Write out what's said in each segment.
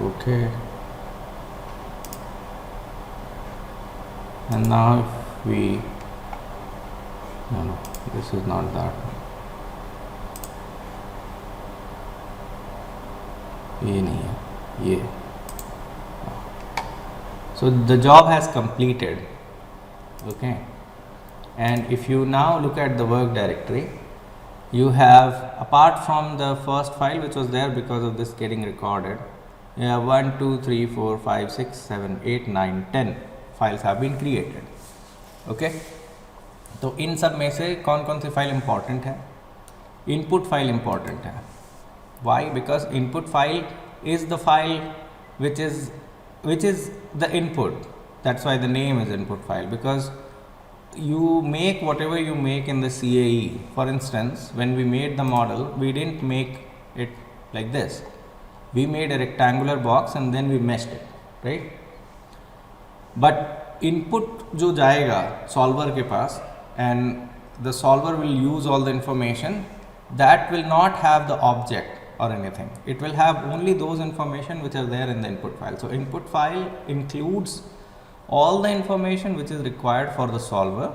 Okay, and now if we, no, this is not that one. ये नहीं है, ये. So the job has completed. Okay, and if you now look at the work directory, you have, apart from the first file which was there because of this getting recorded, you have 1 2 3 4 5 6 7 8 9 10 files have been created. Okay, तो इन सब में से कौन कौन सी file important है? Input file important है. Why? Because input file is the file which is the input. That's why the name is input file, because you make whatever you make in the CAE. For instance, when we made the model, we didn't make it like this. We made a rectangular box and then we meshed it, right? But input जो जाएगा solver के पास, and the solver will use all the information, that will not have the object or anything. It will have only those information which are there in the input file. So input file includes all the information which is required for the solver.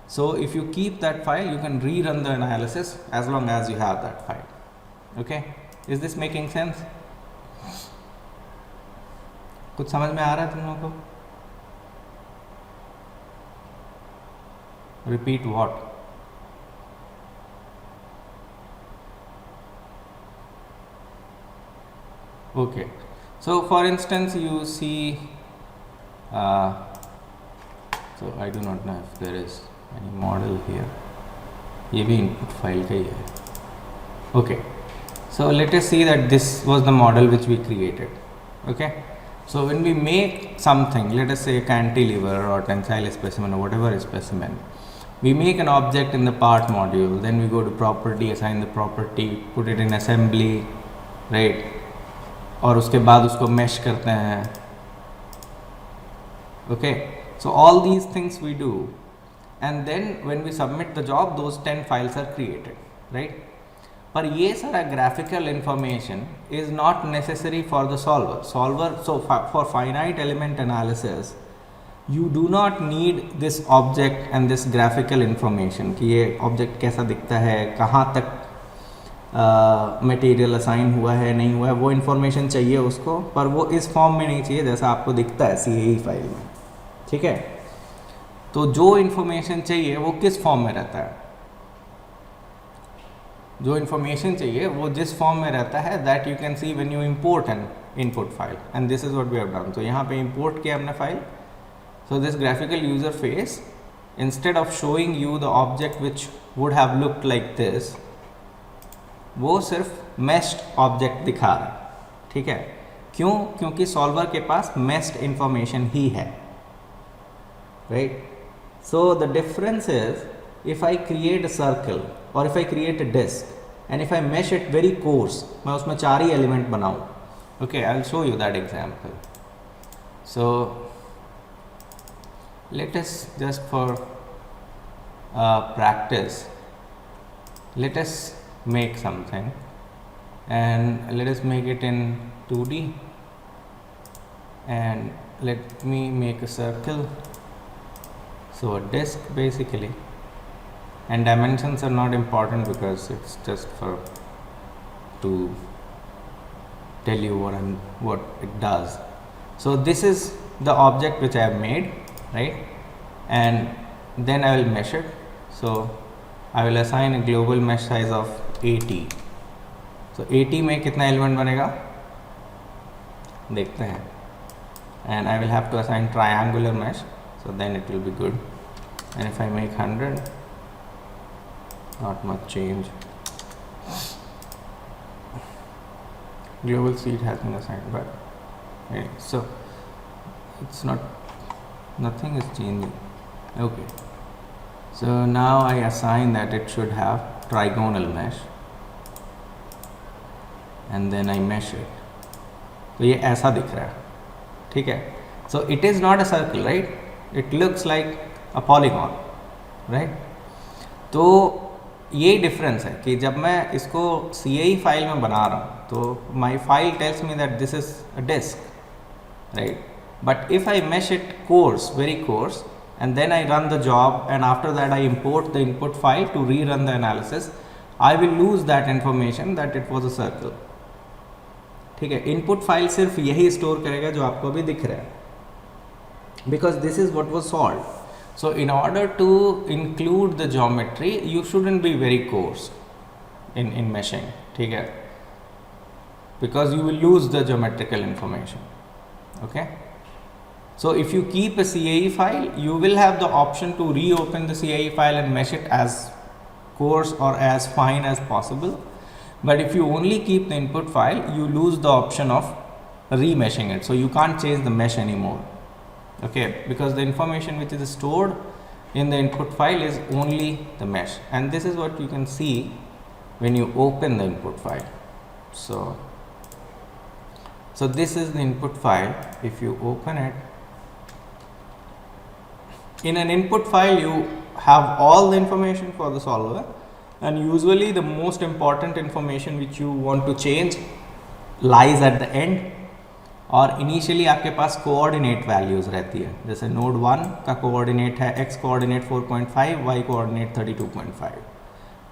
So if you keep that file, you can rerun the analysis as long as you have that file. Okay, is this making sense? कुछ समझ में आ रहा है तुम लोगों को? Repeat what? Okay, so for instance, you see, so I do not know if there is any model here. ये भी input file का ही है. Okay, so let us see that this was the model which we created. Okay, so when we make something, let us say a cantilever or tensile specimen or whatever specimen, we make an object in the part module, then we go to property, assign the property, put it in assembly, right? और उसके बाद उसको mesh करते हैं. Okay, so all these things we do, and then when we submit the job, those 10 files are created, right? पर ये सारा graphical information is not necessary for the solver. So for finite element analysis, you do not need this object and this graphical information कि ये object कैसा दिखता है, कहाँ तक मटेरियल असाइन हुआ है, नहीं हुआ है, वो इन्फॉर्मेशन चाहिए उसको, पर वो इस फॉर्म में नहीं चाहिए जैसा आपको दिखता है CAE फाइल में. ठीक है, तो जो इन्फॉर्मेशन चाहिए वो किस फॉर्म में रहता है? जो इन्फॉर्मेशन चाहिए वो जिस फॉर्म में रहता है, that you can see when you import an input file, and this is what we have done. तो यहाँ पे इंपोर्ट किया हमने file. So this graphical user face, instead of showing you the object which would have looked like this, वो सिर्फ meshed object दिखा रहा है. ठीक है, क्यों? क्योंकि सॉल्वर के पास मेश्ड इंफॉर्मेशन ही है, right? So the difference is, if I create a circle और if I create a disk and if I mesh it very coarse, मैं उसमें 4 ही एलिमेंट बनाऊँ. Okay, I will show you that example. So let us just for practice, let us make something, and let us make it in 2D, and let me make a circle. So a disc basically, and dimensions are not important because it's just for to tell you what it does. So this is the object which I have made, right? And then I will mesh it. So I will assign a global mesh size of 80. So 80 में कितना element बनेगा देखते हैं. And I will have to assign triangular mesh, so then it will be good. And if I make 100, not much change. Global seed has been assigned, but okay, so it's not, nothing is changing. Okay, so now I assign that it should have trigonal mesh, and then I mesh it. तो ये ऐसा दिख रहा है. ठीक है, so it is not a circle, right? It looks like a polygon, right? तो ये डिफरेंस है कि जब मैं इसको CAE फाइल में बना रहा हूँ तो my file tells me that this is a disk, right? But if I mesh it coarse, very coarse, and then I run the job, and after that I import the input file to rerun the analysis, I will lose that information that it was a circle. ठीक है, input file सिर्फ यही store करेगा जो आपको अभी दिख रहा है, because this is what was solved. So in order to include the geometry, you shouldn't be very coarse in meshing, ठीक है, because you will lose the geometrical information. Okay, so if you keep a CAE file, you will have the option to reopen the CAE file and mesh it as coarse or as fine as possible. But if you only keep the input file, you lose the option of remeshing it, so you can't change the mesh anymore. Okay, because the information which is stored in the input file is only the mesh, and this is what you can see when you open the input file. So this is the input file. If you open it, in an input file you have all the information for the solver, and usually the most important information which you want to change lies at the end, और initially आपके पास coordinate values रहती है. जैसे node 1 का coordinate है x coordinate 4.5, y coordinate 32.5,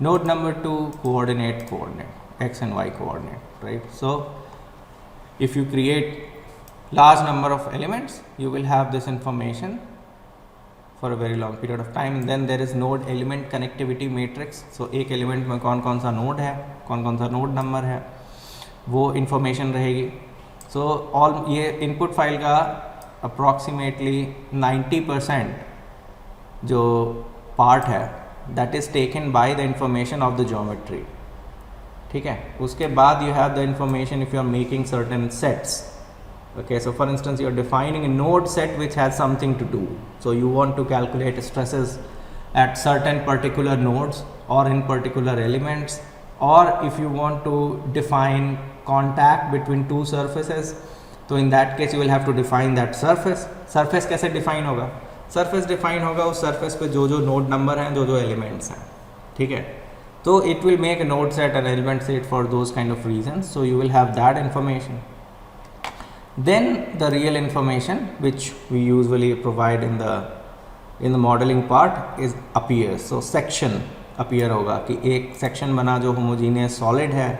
node number 2 coordinate x and y coordinate, right? So if you create large number of elements, you will have this information for a very long period of time. And then there is node element connectivity matrix. So एक element में कौन कौन सा node है, कौन कौन सा node number है, वो इंफॉर्मेशन रहेगी. सो ऑल ये इनपुट फाइल का अप्रॉक्सीमेटली 90% जो पार्ट है that is taken by the information of the geometry. ठीक है, उसके बाद you have the information if you are making certain sets. Okay, so for instance, you are defining a node set which has something to do. So you want to calculate stresses at certain particular nodes or in particular elements, or if you want to define contact between two surfaces, so in that case you will have to define that surface. Surface कैसे define होगा? Surface define होगा उस surface पे जो जो node number हैं, जो जो elements हैं. ठीक है, तो it will make a node set and element set for those kind of reasons. So you will have that information. Then the real information which we usually provide in the modeling part is appears. So section appear होगा कि एक section बना जो homogeneous solid है,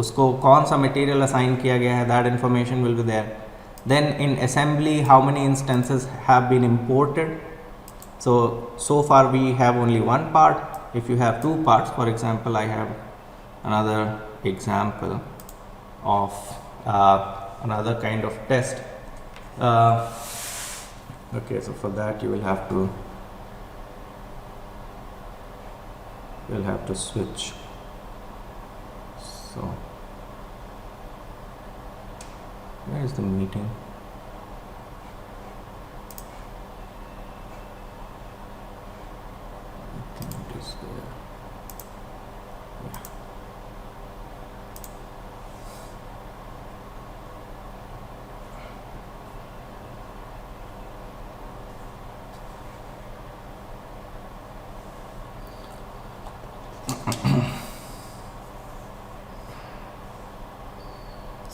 उसको कौन सा material assign किया गया है, that information will be there. Then in assembly, how many instances have been imported. So far we have only one part. If you have two parts, for example, I have another example of another kind of test. Okay, so for that you will have to switch. So where is the meeting? I think it is there. Yeah.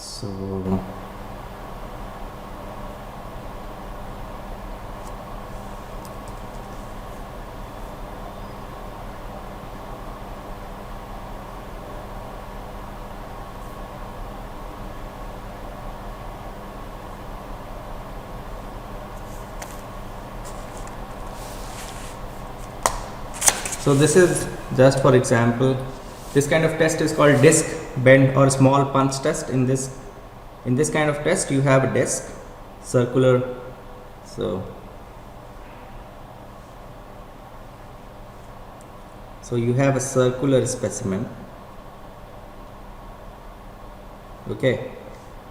So So this is just for example. This kind of test is called disk bend or small punch test. In this kind of test, you have a disk, circular. So you have a circular specimen. Okay,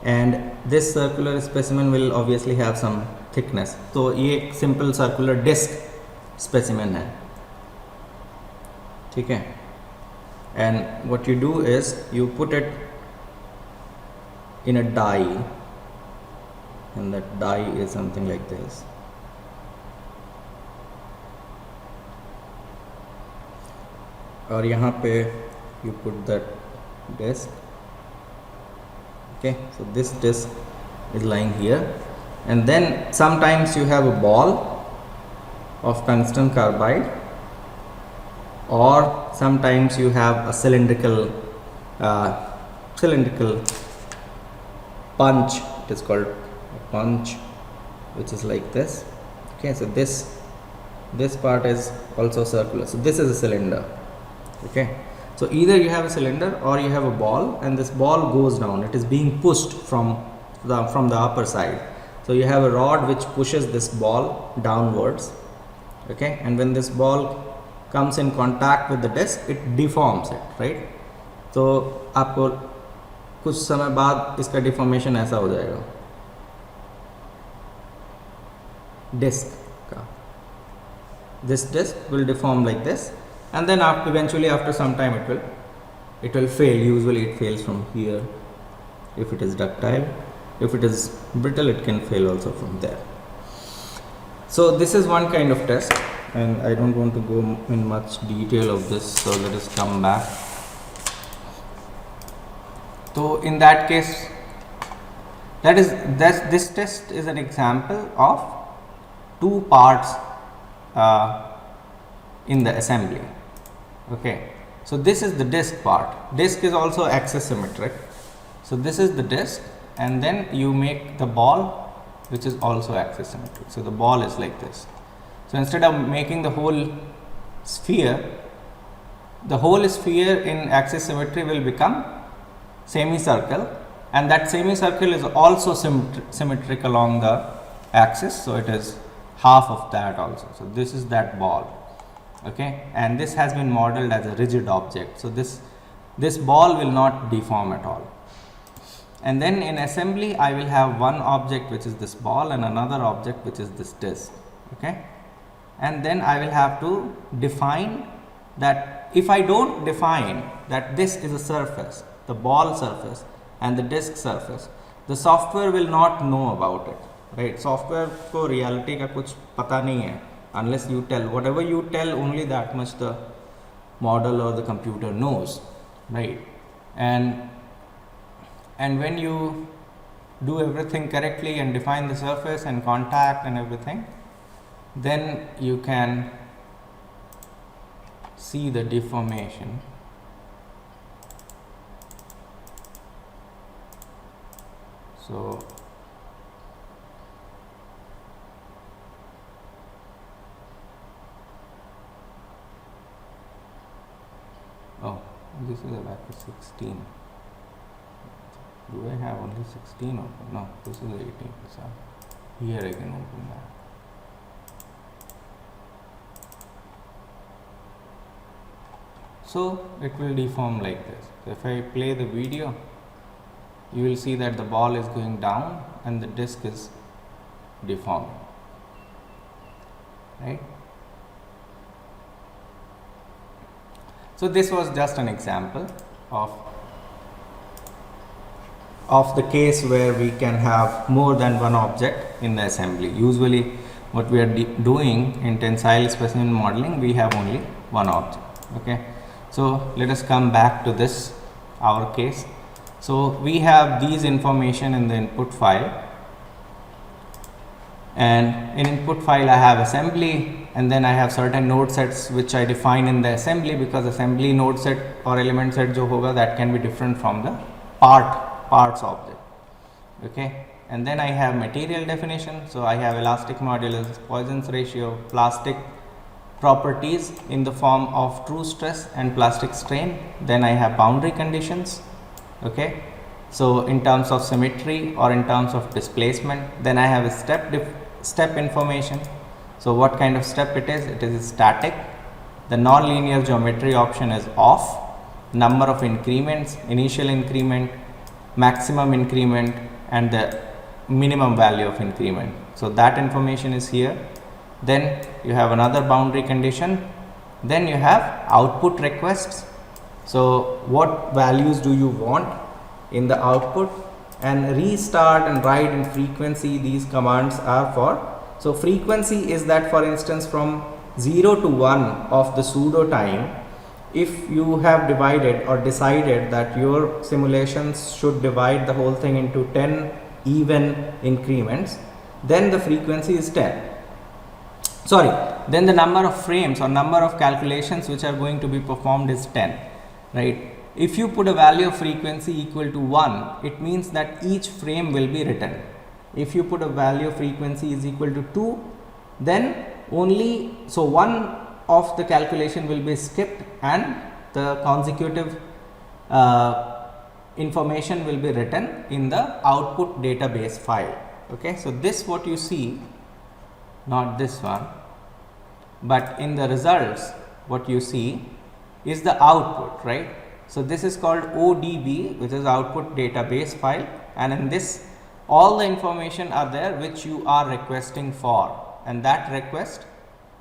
and this circular specimen will obviously have some thickness. तो ये एक simple circular disk specimen है. ठीक है, and what you do is you put it in a die, and that die is something like this. और यहाँ पे you put that disk. Okay, so this disk is lying here, and then sometimes you have a ball of tungsten carbide, or sometimes you have a cylindrical punch. It is called a punch, which is like this. Okay, so this part is also circular, so this is a cylinder. Okay, so either you have a cylinder or you have a ball, and this ball goes down. It is being pushed from the upper side. So you have a rod which pushes this ball downwards. Okay, and when this ball comes in contact with the disc, it deforms it, right? तो आपको कुछ समय बाद इसका deformation ऐसा हो जाएगा disc का. This disc will deform like this, and then eventually after some time it will fail. Usually it fails from here if it is ductile. If it is brittle, it can fail also from there. So this is one kind of test, and I don't want to go in much detail of this, so let us come back. So in that case, this test is an example of two parts in the assembly. Okay, so this is the disc part. Disc is also axis symmetric. So this is the disc, and then you make the ball, which is also axis symmetric. So the ball is like this. So instead of making the whole sphere in axis symmetry will become semicircle, and that semicircle is also symmetric along the axis. So it is half of that also. So this is that ball. Okay, and this has been modeled as a rigid object. So this ball will not deform at all. And then in assembly, I will have one object which is this ball and another object which is this disc. Okay, and then I will have to define that. If I don't define that this is a surface, the ball surface and the disc surface, the software will not know about it, right? Software को reality का कुछ पता नहीं है, unless you tell. Whatever you tell, only that much the model or the computer knows, right? And when you do everything correctly and define the surface and contact and everything, then you can see the deformation. So this is a back to 16. Do I have only 16 open? No, this is 18. So here I can open that. So it will deform like this. So if I play the video, you will see that the ball is going down and the disc is deforming, right? So this was just an example of the case where we can have more than one object in the assembly. Usually what we are doing in tensile specimen modeling, we have only one object. Okay, so let us come back to this, our case. So we have these information in the input file, and in input file I have assembly, and then I have certain node sets which I define in the assembly, because assembly node set or element set jo hoga, that can be different from the parts object. Okay, and then I have material definition. So I have elastic modulus, Poisson's ratio, plastic properties in the form of true stress and plastic strain. Then I have boundary conditions. Okay, so in terms of symmetry or in terms of displacement. Then I have a step information. So what kind of step it is? It is static. The non-linear geometry option is off. Number of increments, initial increment, maximum increment, and the minimum value of increment. So that information is here. Then you have another boundary condition. Then you have output requests. So what values do you want in the output? And restart and write and frequency, these commands are for. So frequency is that, for instance, from 0 to 1 of the pseudo time, if you have divided or decided that your simulations should divide the whole thing into 10 even increments, then the frequency is 10. Sorry, then the number of frames or number of calculations which are going to be performed is 10, right? If you put a value of frequency equal to 1, it means that each frame will be written. If you put a value of frequency is equal to 2, then only, so one of the calculation will be skipped and the consecutive information will be written in the output database file. Okay, so this what you see, not this one, but in the results what you see is the output, right? So this is called ODB, which is output database file, and in this all the information are there which you are requesting for, and that request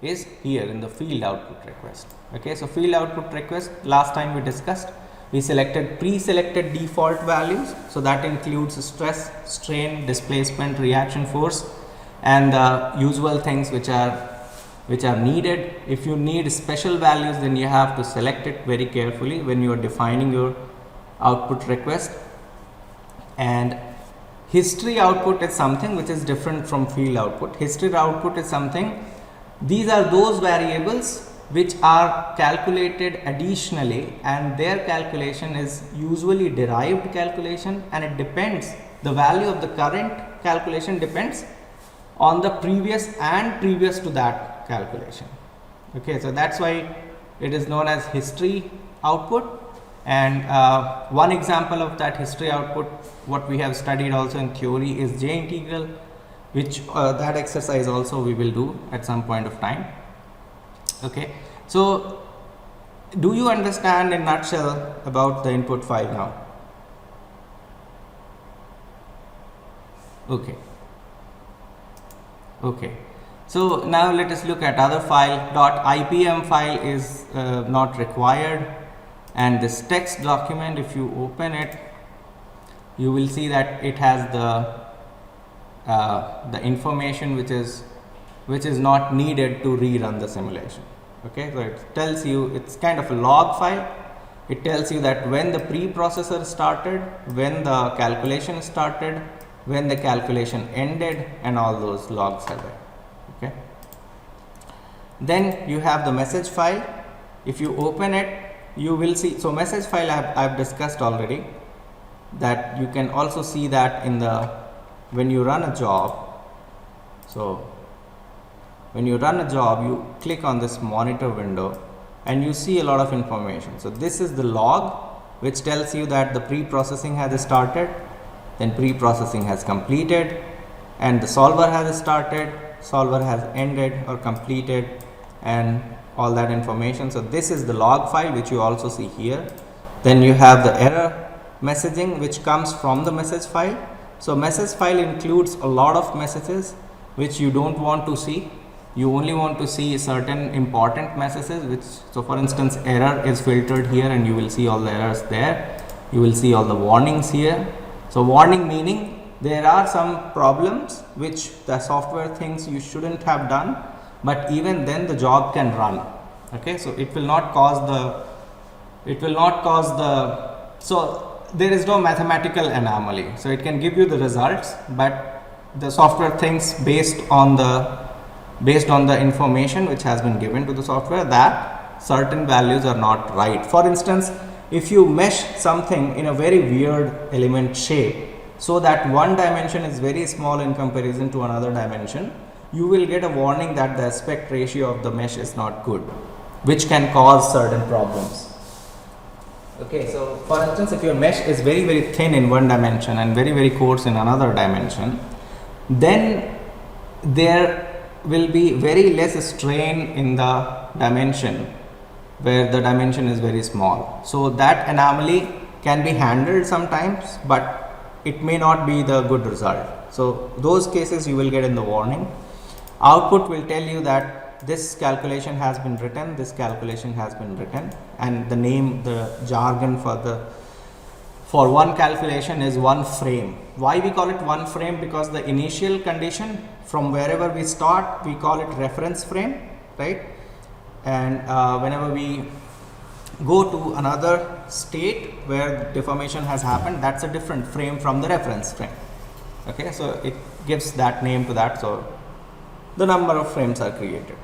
is here in the field output request. Okay, so field output request, last time we discussed, we selected pre-selected default values, so that includes stress, strain, displacement, reaction force, and the usual things which are needed. If you need special values, then you have to select it very carefully when you are defining your output request. And history output is something which is different from field output. History output is something, these are those variables which are calculated additionally, and their calculation is usually derived calculation, and it depends, the value of the current calculation depends on the previous and previous to that calculation. Okay, so that's why it is known as history output. And one example of that history output, what we have studied also in theory, is J integral, which that exercise also we will do at some point of time. Okay, so do you understand in nutshell about the input file now? Okay. Okay, so now let us look at other file. .ipm file is not required, and this text document, if you open it, you will see that it has the information which is not needed to rerun the simulation. Okay, so it tells you, it's kind of a log file. It tells you that when the preprocessor started, when the calculation started, when the calculation ended, and all those logs are there. Okay, then you have the message file. If you open it, you will see, so message file I have discussed already, that you can also see that in the, when you run a job. So when you run a job, you click on this monitor window and you see a lot of information. So this is the log which tells you that the pre-processing has started, then pre-processing has completed, and the solver has started, solver has ended or completed, and all that information. So this is the log file which you also see here. Then you have the error messaging which comes from the message file. So message file includes a lot of messages which you don't want to see. You only want to see certain important messages, which, so for instance, error is filtered here and you will see all the errors there. You will see all the warnings here. So warning meaning there are some problems which the software thinks you shouldn't have done, but even then the job can run. Okay, so it will not cause the, so there is no mathematical anomaly. So it can give you the results, but the software thinks based on the information which has been given to the software that certain values are not right. For instance, if you mesh something in a very weird element shape, so that one dimension is very small in comparison to another dimension, you will get a warning that the aspect ratio of the mesh is not good, which can cause certain problems. Okay, so for instance, if your mesh is very, very thin in one dimension and very, very coarse in another dimension, then there will be very less strain in the dimension where the dimension is very small. So that anomaly can be handled sometimes, but it may not be the good result. So those cases you will get in the warning. Output will tell you that this calculation has been written, this calculation has been written, and the name, the jargon for one calculation is one frame. Why we call it one frame? Because the initial condition from wherever we start, we call it reference frame, right? And whenever we go to another state where deformation has happened, that's a different frame from the reference frame. Okay, so it gives that name to that, so the number of frames are created.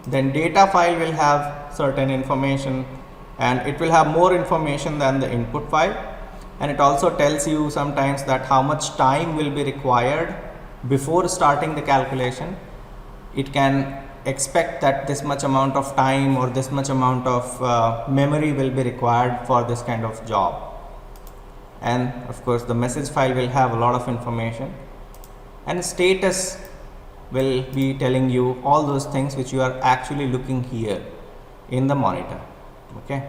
Then data file will have certain information, and it will have more information than the input file, and it also tells you sometimes that how much time will be required before starting the calculation. It can expect that this much amount of time or this much amount of memory will be required for this kind of job. And of course the message file will have a lot of information, and status will be telling you all those things which you are actually looking here in the monitor. Okay,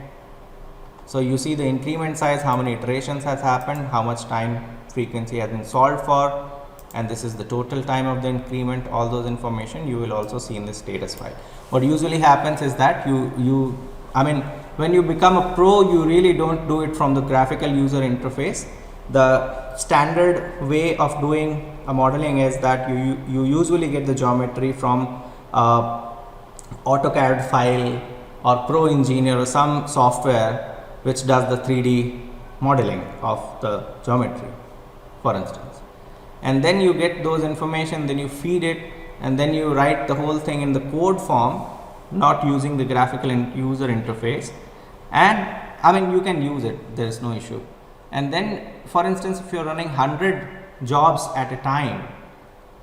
so you see the increment size, how many iterations has happened, how much time frequency has been solved for, and this is the total time of the increment. All those information you will also see in the status file. What usually happens is that when you become a pro, you really don't do it from the graphical user interface. The standard way of doing a modeling is that you usually get the geometry from AutoCAD file or Pro Engineer or some software which does the 3D modeling of the geometry, for instance. And then you get those information, then you feed it, and then you write the whole thing in the code form, not using the graphical user interface. And you can use it, there is no issue. And then, for instance, if you are running 100 jobs at a time,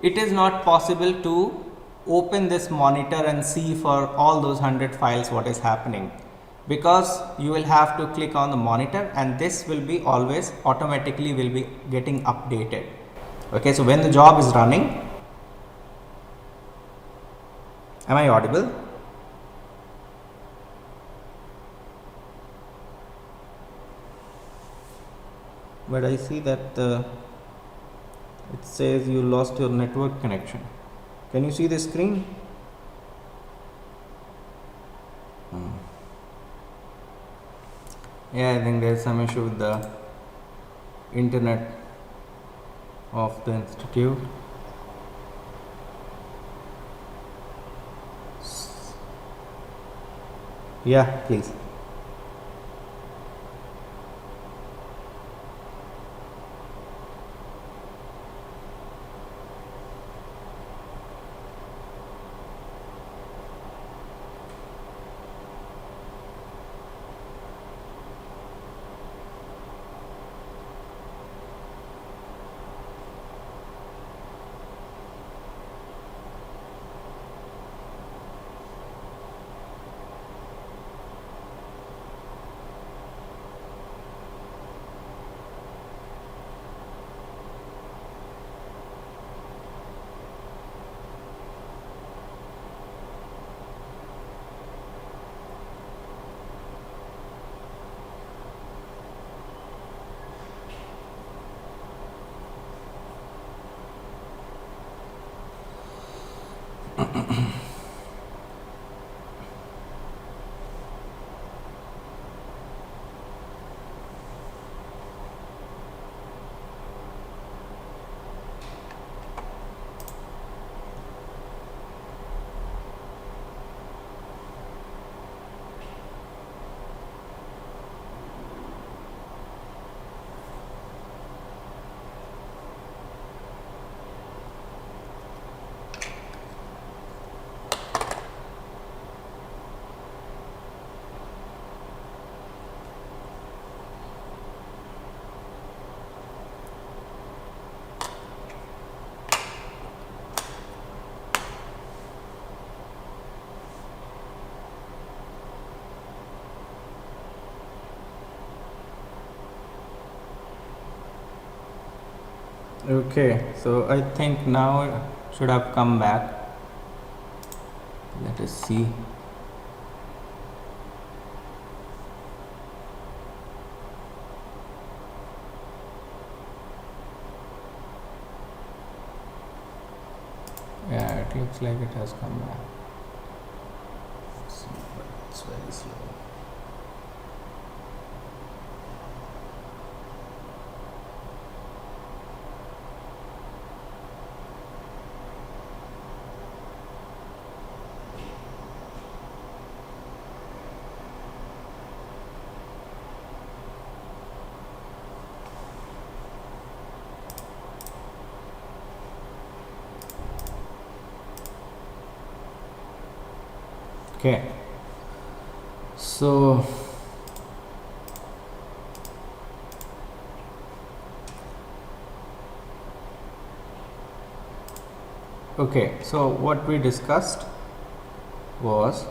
it is not possible to open this monitor and see for all those 100 files what is happening, because you will have to click on the monitor, and this will be always automatically will be getting updated. Okay, so when the job is running, am I audible? But I see that it says you lost your network connection. Can you see the screen? Yeah, I think there is some issue with the internet of the institute. Yeah, please. Okay, so I think now it should have come back. Let us see. Yeah, it looks like it has come back. It's very slow. Okay, so what we discussed was,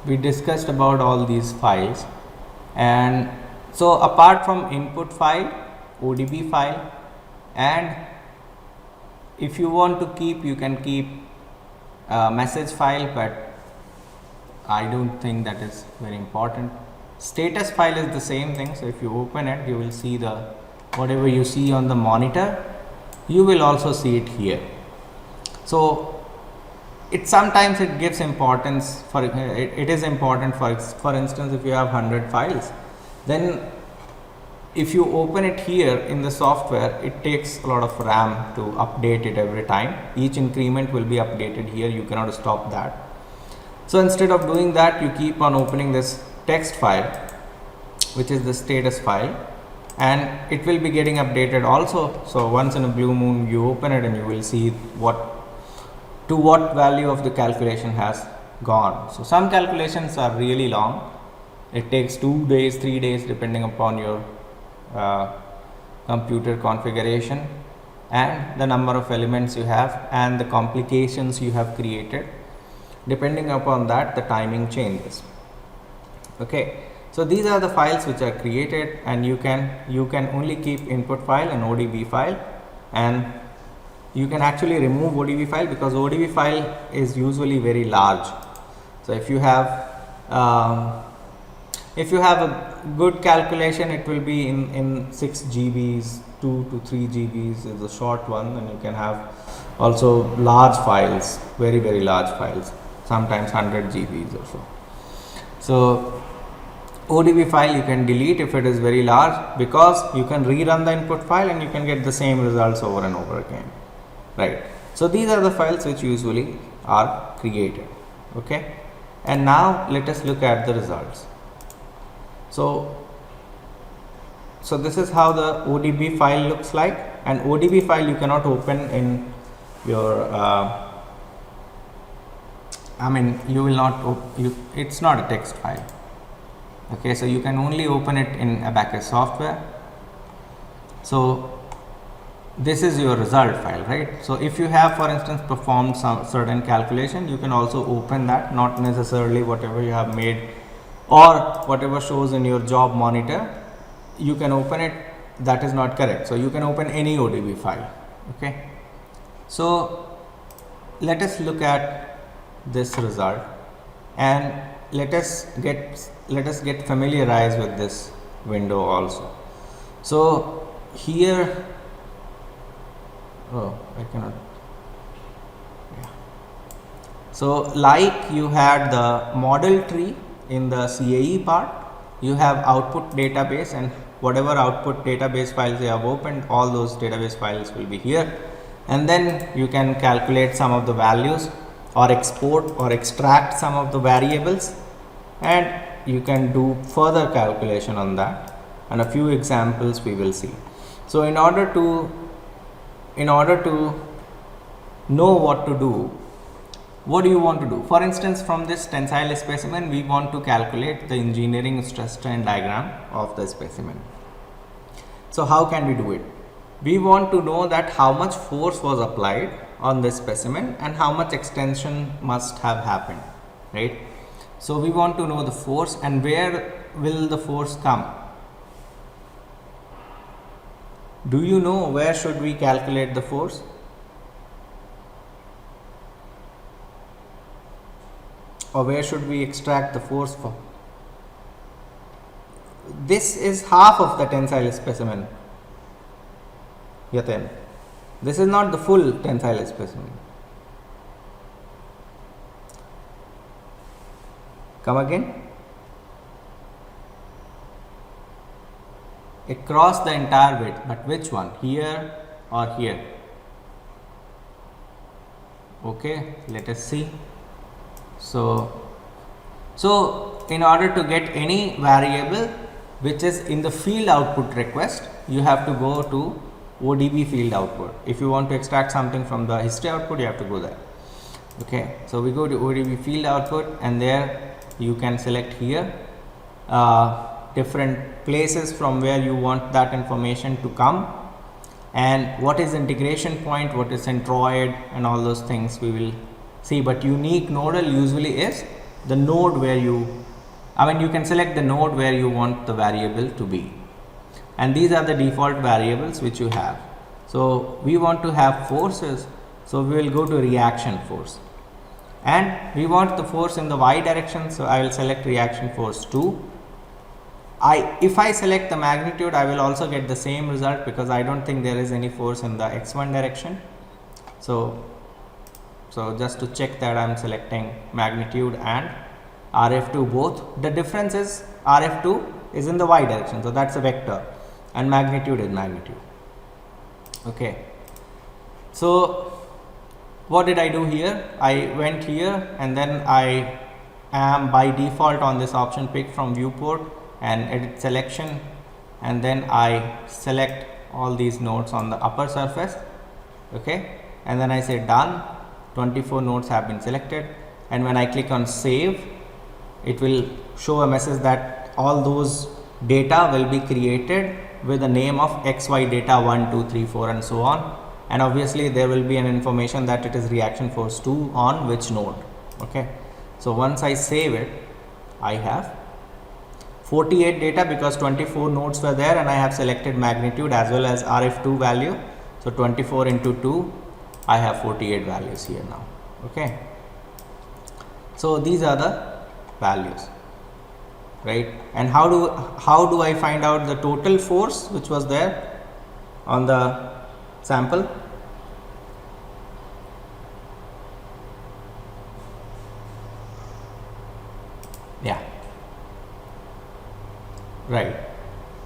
we discussed about all these files, and so apart from input file, ODB file, and if you want to keep, you can keep message file, but I don't think that is very important. Status file is the same thing, so if you open it, you will see the whatever you see on the monitor, you will also see it here. So it sometimes it gives importance for it is important for instance, if you have 100 files, then if you open it here in the software, it takes a lot of RAM to update it every time. Each increment will be updated here, you cannot stop that. So instead of doing that, you keep on opening this text file, which is the status file, and it will be getting updated also. So once in a blue moon, you open it and you will see what value of the calculation has gone. So some calculations are really long, it takes 2 days, 3 days, depending upon your computer configuration and the number of elements you have and the complications you have created. Depending upon that, the timing changes. Okay, so these are the files which are created, and you can only keep input file and ODB file, and you can actually remove ODB file because ODB file is usually very large. So if you have a good calculation, it will be in 6 GBs, 2 to 3 GBs is a short one, and you can have also large files, very large files, sometimes 100 GBs or so. So ODB file you can delete if it is very large, because you can rerun the input file and you can get the same results over and over again, right? So these are the files which usually are created. Okay, and now let us look at the results. So this is how the ODB file looks like, and ODB file you cannot open in your you will not it's not a text file. Okay, so you can only open it in Abacus software. So this is your result file, right? So if you have, for instance, performed some certain calculation, you can also open that, not necessarily whatever you have made or whatever shows in your job monitor, you can open it, that is not correct. So you can open any ODB file. Okay, so let us look at this result, and let us get familiarized with this window also. So here, I cannot, yeah. So like you had the model tree in the CAE part, you have output database, and whatever output database files you have opened, all those database files will be here, and then you can calculate some of the values or export or extract some of the variables, and you can do further calculation on that, and a few examples we will see. So in order to know what to do, what do you want to do? For instance, from this tensile specimen, we want to calculate the engineering stress strain diagram of the specimen. So how can we do it? We want to know that how much force was applied on this specimen and how much extension must have happened, right? So we want to know the force, and where will the force come? Do you know where should we calculate the force? Or where should we extract the force from? This is half of the tensile specimen, Yaten. This is not the full tensile specimen. Come again. Across the entire width, but which one? Here or here? Okay, let us see. So in order to get any variable which is in the field output request, you have to go to ODB field output. If you want to extract something from the history output, you have to go there. Okay, so we go to ODB field output, and there you can select here different places from where you want that information to come, and what is integration point, what is centroid, and all those things we will see. But unique nodal usually is the node where you can select the node where you want the variable to be, and these are the default variables which you have. So we want to have forces, so we will go to reaction force, and we want the force in the y direction, so I will select reaction force 2. If I select the magnitude, I will also get the same result, because I don't think there is any force in the x1 direction. So just to check that, I am selecting magnitude and RF2 both. The difference is RF2 is in the y direction, so that's a vector, and magnitude is magnitude. Okay, so what did I do here? I went here, and then I am by default on this option pick from viewport and edit selection, and then I select all these nodes on the upper surface. Okay, and then I say done. 24 nodes have been selected, and when I click on save, it will show a message that all those data will be created with the name of XY data 1, 2, 3, 4 and so on, and obviously there will be an information that it is reaction force 2 on which node. Okay, so once I save it, I have 48 data, because 24 nodes were there, and I have selected magnitude as well as RF2 value. So 24 into 2, I have 48 values here now. Okay, so these are the values, right? And how do I find out the total force which was there on the sample? Yeah, right.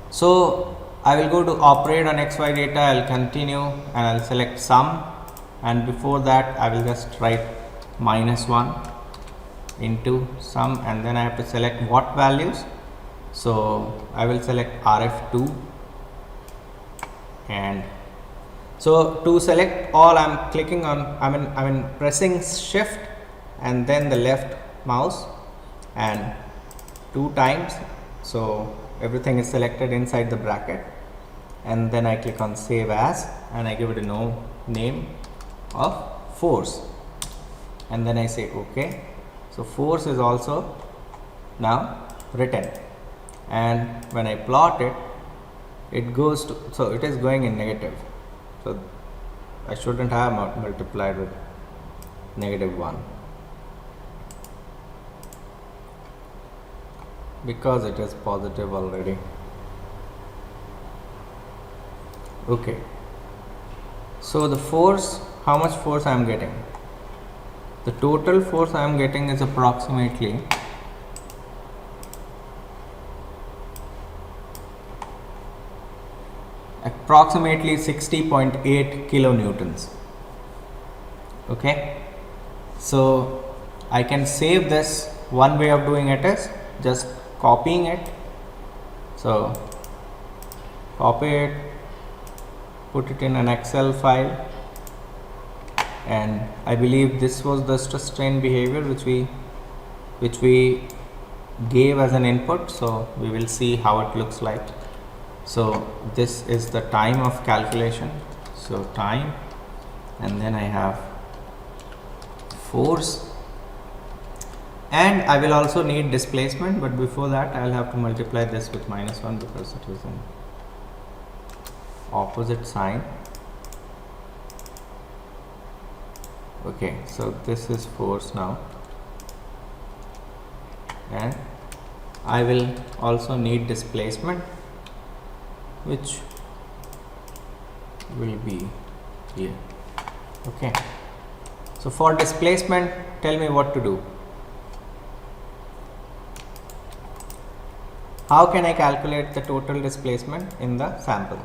So I will go to operate on XY data, I will continue, and I will select sum, and before that I will just write -1 into sum, and then I have to select what values. So I will select RF2, and so to select all, I am clicking on, I mean pressing shift and then the left mouse and 2 times, so everything is selected inside the bracket, and then I click on save as, and I give it a name of force, and then I say OK. So force is also now written, and when I plot it, it goes to, so it is going in negative, so I shouldn't have multiplied with -1, because it is positive already. Okay, so the force, how much force I am getting? The total force I am getting is approximately approximately 60.8 kilonewtons. Okay, so I can save this. One way of doing it is just copying it. So copy it, put it in an Excel file, and I believe this was the stress strain behavior which we gave as an input. So we will see how it looks like. So this is the time of calculation, so time, and then I have force, and I will also need displacement, but before that I will have to multiply this with -1 because it is an opposite sign. Okay, so this is force now, and I will also need displacement, which will be here. Okay, so for displacement, tell me what to do. How can I calculate the total displacement in the sample?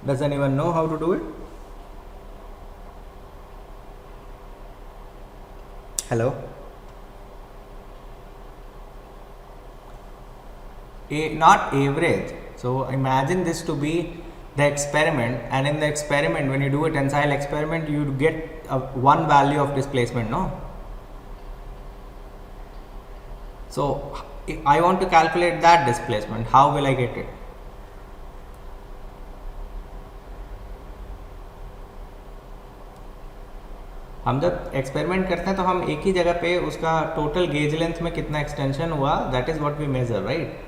Does anyone know how to do it? Hello? not average. So imagine this to be the experiment, and in the experiment, when you do a tensile experiment, you get one value of displacement, no? So I want to calculate that displacement. How will I get it? हम जब experiment करते हैं तो हम एक ही जगह पे उसका टोटल गेज लेंथ में कितना एक्सटेंशन हुआ, that is what we measure, right?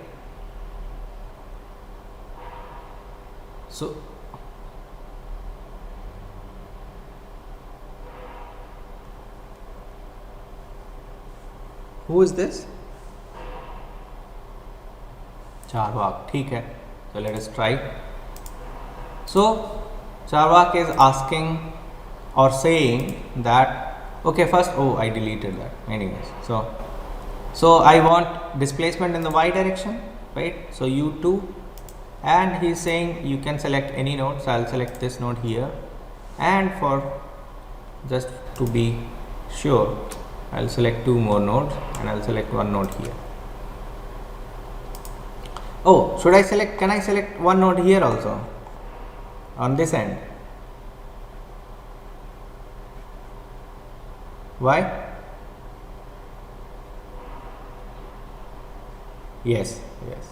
So who is this? Charvak, ठीक है. So let us try. So Charvak is asking or saying that, okay, first, oh, I deleted that anyways. So I want displacement in the y direction, right? So u2, and he is saying you can select any node. So I'll select this node here, and for just to be sure, I'll select two more nodes, and I'll select one node here. Oh, should I select, can I select one node here also on this end? Why? Yes.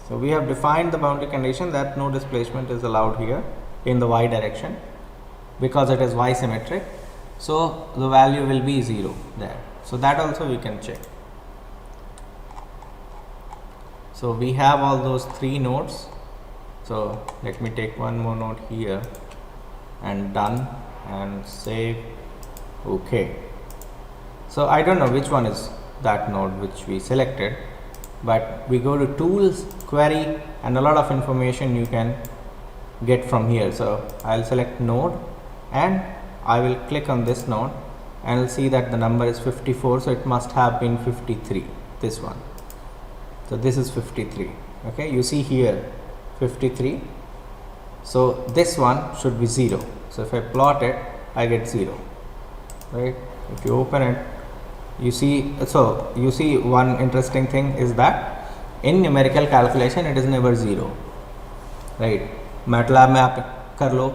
So we have defined the boundary condition that no displacement is allowed here in the y direction because it is y symmetric. So the value will be 0 there. So that also we can check. So we have all those three nodes. So let me take one more node here and done and save. Okay. So I don't know which one is that node which we selected, but we go to tools, query, and a lot of information you can get from here. So I'll select node and I will click on this node and I'll see that the number is 54. So it must have been 53, this one. So this is 53. Okay, you see here 53. So this one should be 0. So if I plot it, I get 0, right? If you open it, you see, so you see one interesting thing is that in numerical calculation it is never 0, right? MATLAB में आप कर लो,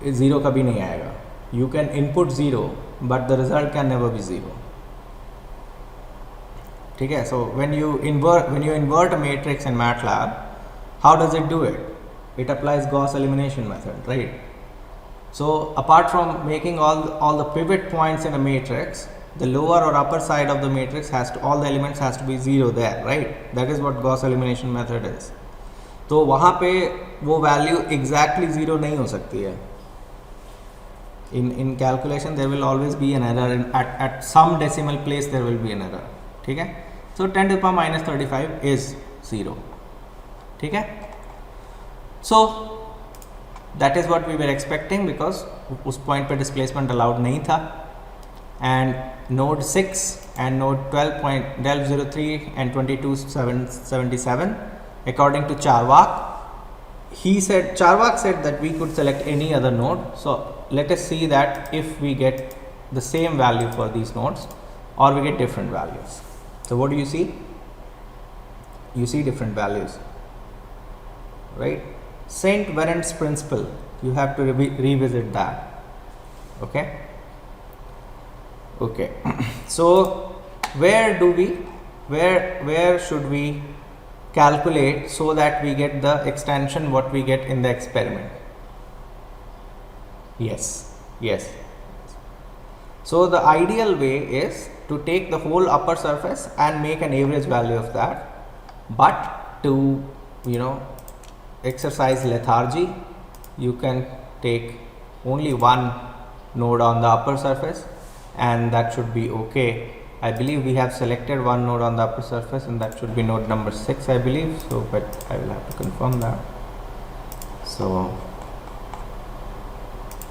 0 कभी नहीं आएगा. You can input 0, but the result can never be 0. ठीक है? So when you invert a matrix in MATLAB, how does it do it? It applies Gauss elimination method, right? So apart from making all the pivot points in a matrix, the lower or upper side of the matrix has to, all the elements has to be 0 there, right? That is what Gauss elimination method is. तो वहाँ पे वो value exactly 0 नहीं हो सकती है. In calculation there will always be an error, at some decimal place there will be an error. ठीक है? So 10 to the power minus 35 is 0. ठीक है? So that is what we were expecting because उस point पे displacement allowed नहीं था. And node 6 and node 12.03 and 2277, according to Charvak, Charvak said that we could select any other node. So let us see that if we get the same value for these nodes or we get different values. So what do you see? You see different values, right? Saint Verrant's principle, you have to revisit that. Okay. So where should we calculate so that we get the extension what we get in the experiment? Yes. So the ideal way is to take the whole upper surface and make an average value of that, but to exercise lethargy, you can take only one node on the upper surface and that should be okay. I believe we have selected one node on the upper surface and that should be node number 6, I believe. So but I will have to confirm that. So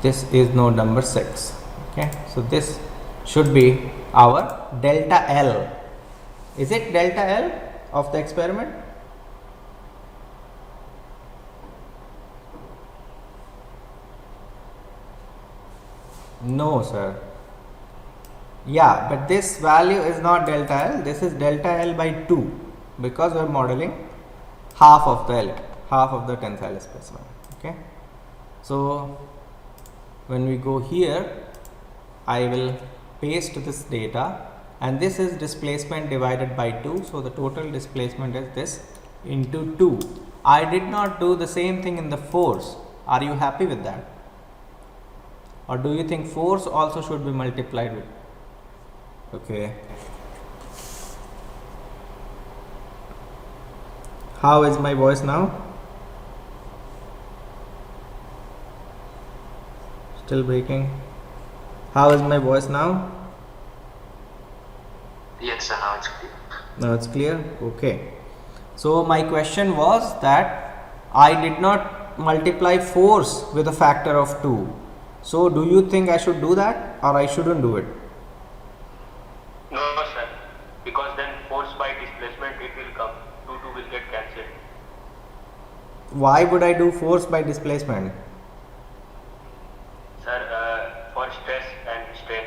this is node number 6. Okay, so this should be our delta L. Is it delta L of the experiment? No, sir. Yeah, but this value is not delta L, this is delta L by 2 because we are modeling half of the tensile specimen. Okay, so when we go here, I will paste this data, and this is displacement divided by 2. So the total displacement is this into 2. I did not do the same thing in the force. Are you happy with that? Or do you think force also should be multiplied with? Okay. How is my voice now? Still breaking. How is my voice now? Yes, sir, now it's clear. Now it's clear? Okay. So my question was that I did not multiply force with a factor of 2. So do you think I should do that or I shouldn't do it? No, sir, because then force by displacement it will come. 2 will get cancelled. Why would I do force by displacement? Sir, for stress and strain.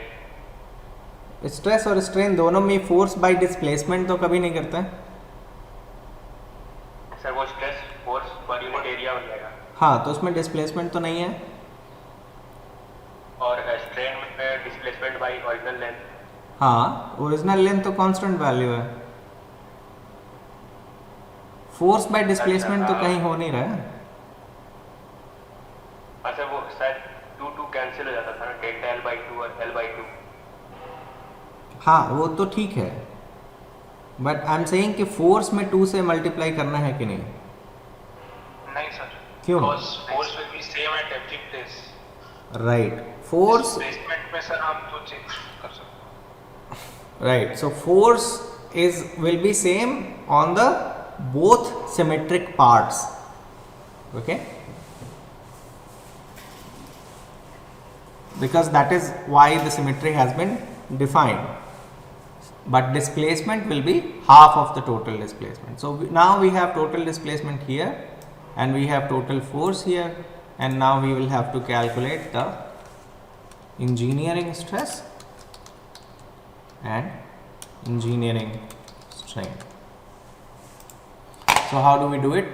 Stress और strain दोनों में force by displacement तो कभी नहीं करते हैं. Sir वो stress force per unit area हो जाएगा. हाँ, तो उसमें डिस्प्लेसमेंट तो नहीं है. और स्ट्रेन में डिस्प्लेसमेंट बाय ओरिजिनल लेंथ. हाँ, ओरिजिनल लेंथ तो कांस्टेंट वैल्यू है. फोर्स बाय डिस्प्लेसमेंट तो कहीं हो नहीं रहा है. अच्छा, वो शायद 2 कैंसिल हो जाता था ना, डेल्टा L/2 और L/2. हाँ, वो तो ठीक है, बट आई एम सेइंग कि फोर्स में 2 से मल्टीप्लाई करना है कि नहीं. नहीं सर. क्यों? Force will be same at every place. Right. Force displacement में सर हम तो चेंज कर सकते. Right. So force will be same on the both symmetric parts. Okay, because that is why the symmetry has been defined, but displacement will be half of the total displacement. So now we have total displacement here and we have total force here, and now we will have to calculate the engineering stress and engineering strain. So how do we do it?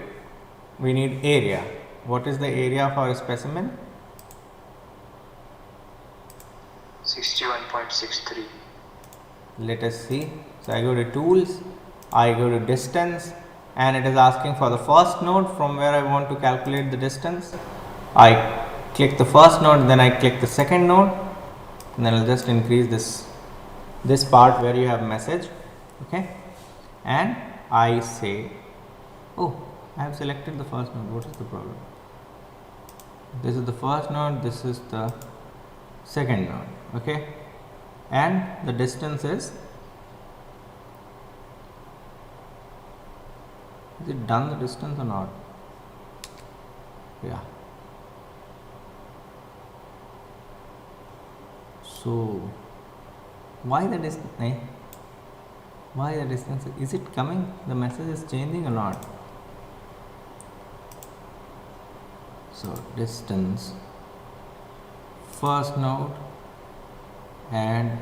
We need area. What is the area for a specimen? 61.63. Let us see. So I go to tools, I go to distance, and it is asking for the first node from where I want to calculate the distance. I click the first node, then I click the second node, and then I'll just increase this part where you have message. Okay, and I say, oh, I have selected the first node. What is the problem? This is the first node, this is the second node. Okay, and the distance is it done, the distance or not? Yeah. So why the distance? Why the distance? Is it coming? The message is changing or not? So distance, first node and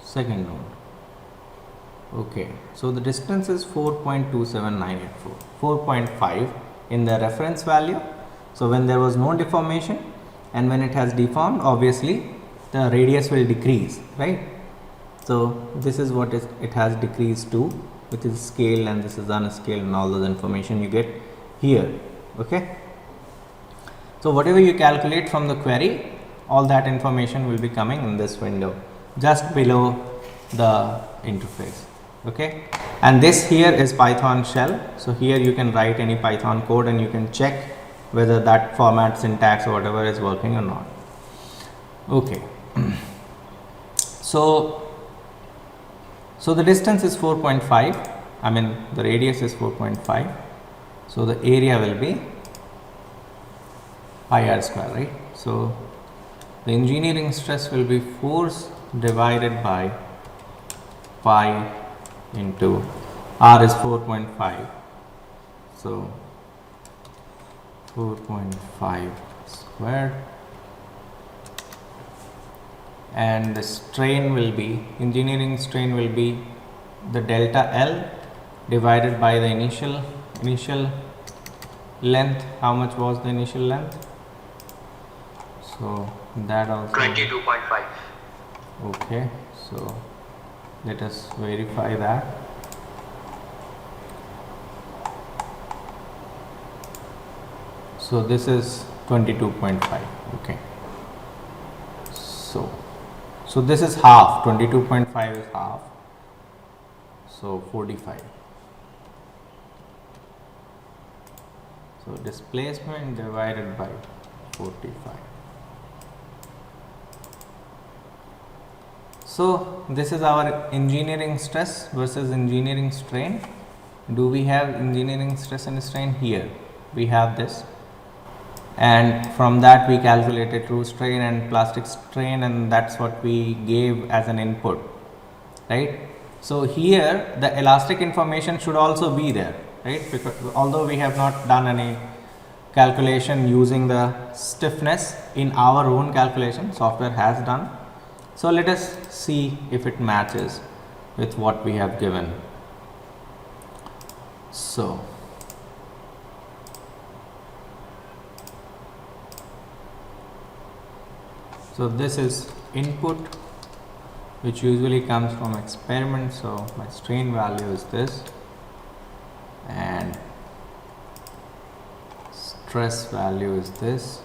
second node. Okay, so the distance is 4.27984, 4.5 in the reference value. So when there was no deformation, and when it has deformed, obviously the radius will decrease, right? So this is what it has decreased to, which is scale, and this is unscaled, and all those information you get here. Okay, so whatever you calculate from the query, all that information will be coming in this window just below the interface. Okay, and this here is Python shell. So here you can write any Python code and you can check whether that format, syntax or whatever is working or not. Okay, so the distance is 4.5, I mean the radius is 4.5. So the area will be pi r square, right? So the engineering stress will be force divided by pi into r is 4.5. So 4.5 squared, and the strain will be, engineering strain will be the delta L divided by the initial length. How much was the initial length? So that also 22.5. okay. So let us verify that. So this is 22.5. Okay. So this is half. 22.5 is half. So 45. So displacement divided by 45. So this is our engineering stress versus engineering strain. Do we have engineering stress and strain? Here we have this, and from that we calculated true strain and plastic strain, and that's what we gave as an input, right? So here the elastic information should also be there, right? Because although we have not done any calculation using the stiffness in our own calculation, software has done. So let us see if it matches with what we have given. So this is input, which usually comes from experiment. So my strain value is this, and stress value is this.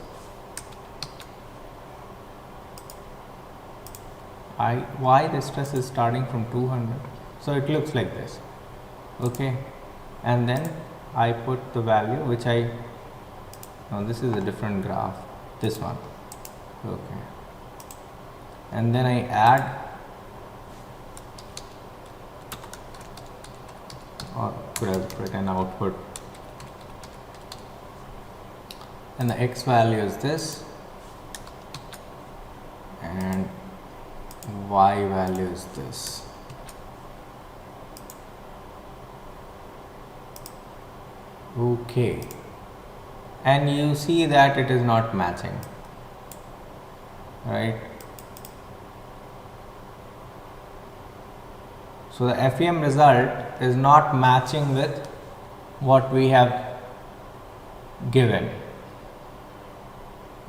Why the stress is starting from 200? So it looks like this, okay, and then I put the value which this is a different graph, this one, okay, and then I add, or could have written output, and the x value is this, and y value is this. Okay, and you see that it is not matching, right? So the FEM result is not matching with what we have given,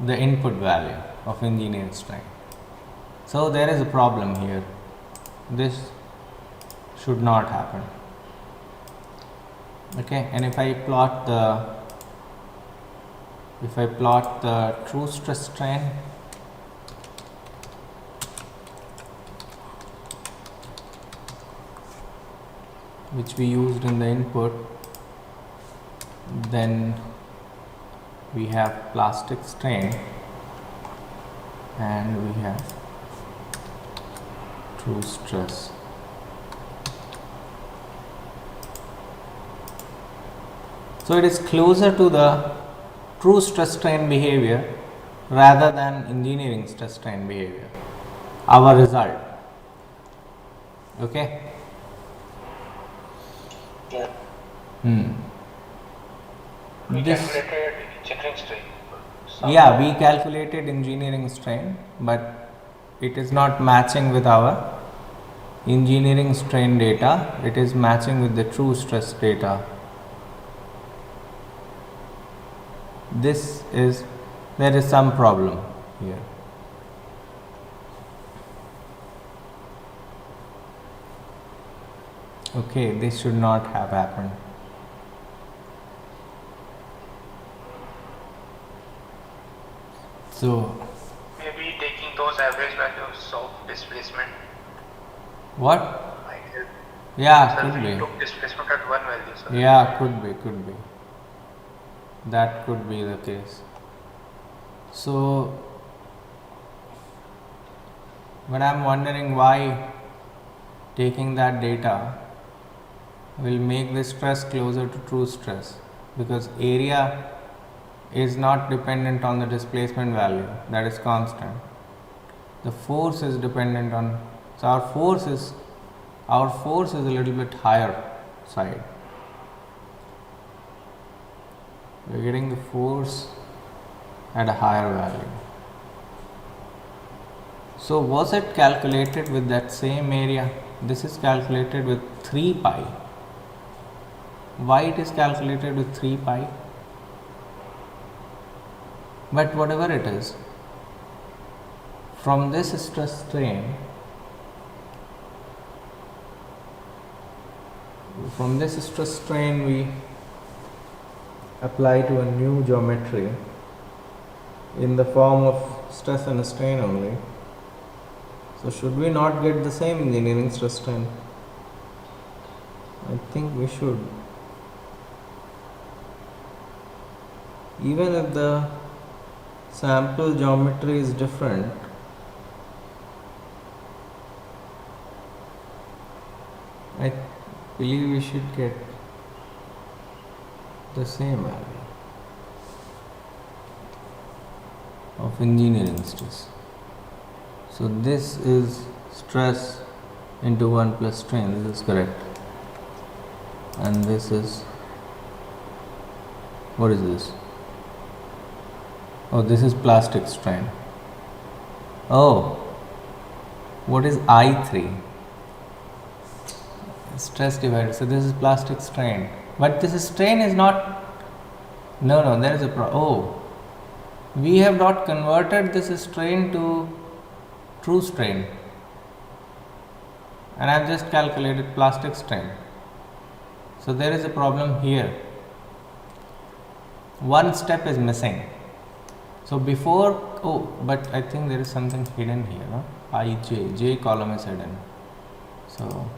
the input value of engineered strain. So there is a problem here. This should not happen. Okay, and if I plot the true stress strain, which we used in the input, then we have plastic strain and we have true stress. So it is closer to the true stress strain behavior rather than engineering stress strain behavior, our result. Okay. Yeah. We This, calculated engineering strain. yeah, we calculated engineering strain, but it is not matching with our engineering strain data. It is matching with the true stress data. There is some problem here. Okay, this should not have happened. So Maybe taking those average values of displacement. what? Might help. Yeah, Sir, could we be. took displacement at one value, sir. Yeah, could be. That could be the case. So, but I'm wondering why taking that data will make the stress closer to true stress, because area is not dependent on the displacement value, that is constant. The force is dependent on, so our force is a little bit higher side. We are getting the force at a higher value. So was it calculated with that same area? This is calculated with 3 pi. Why it is calculated with 3 pi? But whatever it is, from this stress strain, we apply to a new geometry in the form of stress and strain only. So should we not get the same engineering stress strain? I think we should. Even if the sample geometry is different, I believe we should get the same value of engineering stress. So this is stress into 1 plus strain, this is correct. And this is, what is this? Oh, this is plastic strain. Oh, what is I3? Stress divided. So this is plastic strain. But this strain is not, no, there is a we have not converted this strain to true strain. And I have just calculated plastic strain. So there is a problem here. One step is missing. So before, but I think there is something hidden here, no? J column is hidden. So,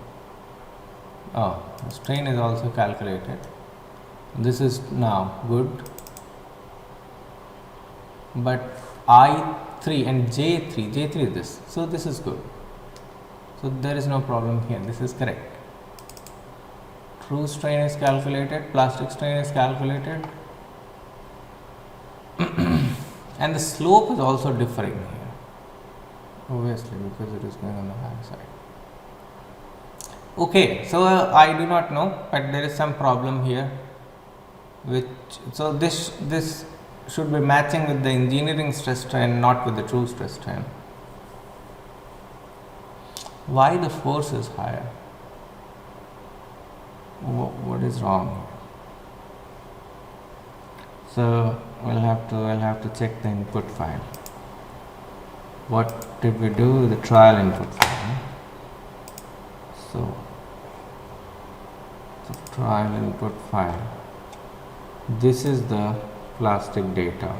the strain is also calculated. This is now good. But I3 and J3 is this. So this is good. So there is no problem here. This is correct. True strain is calculated, plastic strain is calculated. And the slope is also differing here, obviously, because it is going on the higher side. Okay, so I do not know, but there is some problem here, so this should be matching with the engineering stress strain, not with the true stress strain. Why the force is higher? What is wrong here? So I'll have to check the input file. What did we do? The trial input file. So the trial input file. This is the plastic data.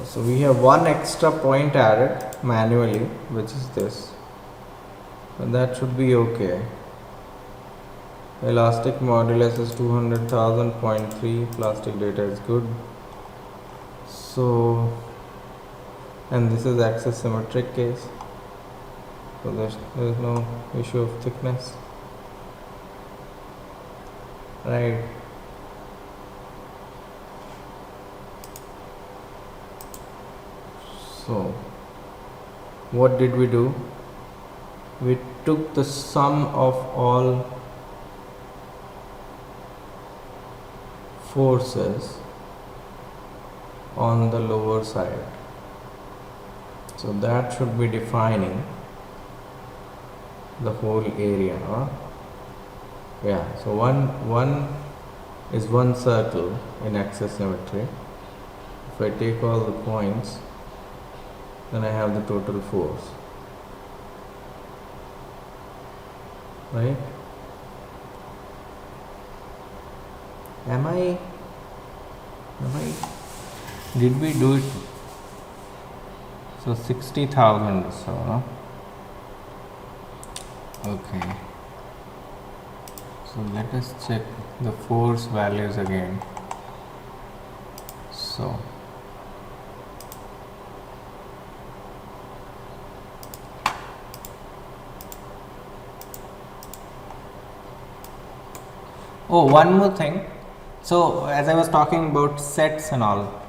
So we have one extra point added manually, which is this. And that should be okay. Elastic modulus is 200,000.3. Plastic data is good. So, and this is axis symmetric case. So there is no issue of thickness. Right. So, what did we do? We took the sum of all forces on the lower side. So that should be defining the whole area. Yeah, so one is one circle in axis symmetry. If I take all the points, then I have the total force. Right? Did we do it? So 60,000 or so, no? Okay. So let us check the force values again. So one more thing. So as I was talking about sets and all,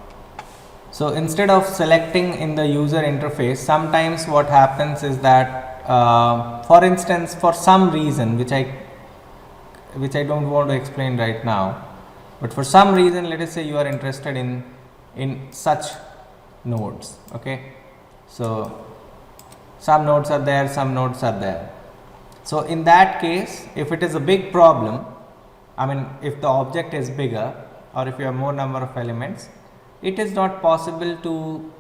so instead of selecting in the user interface, sometimes what happens is that for instance, for some reason which I don't want to explain right now, but for some reason, let us say you are interested in such nodes. Okay, so some nodes are there, some nodes are there. So in that case, if it is a big problem, I mean if the object is bigger or if you have more number of elements, it is not possible to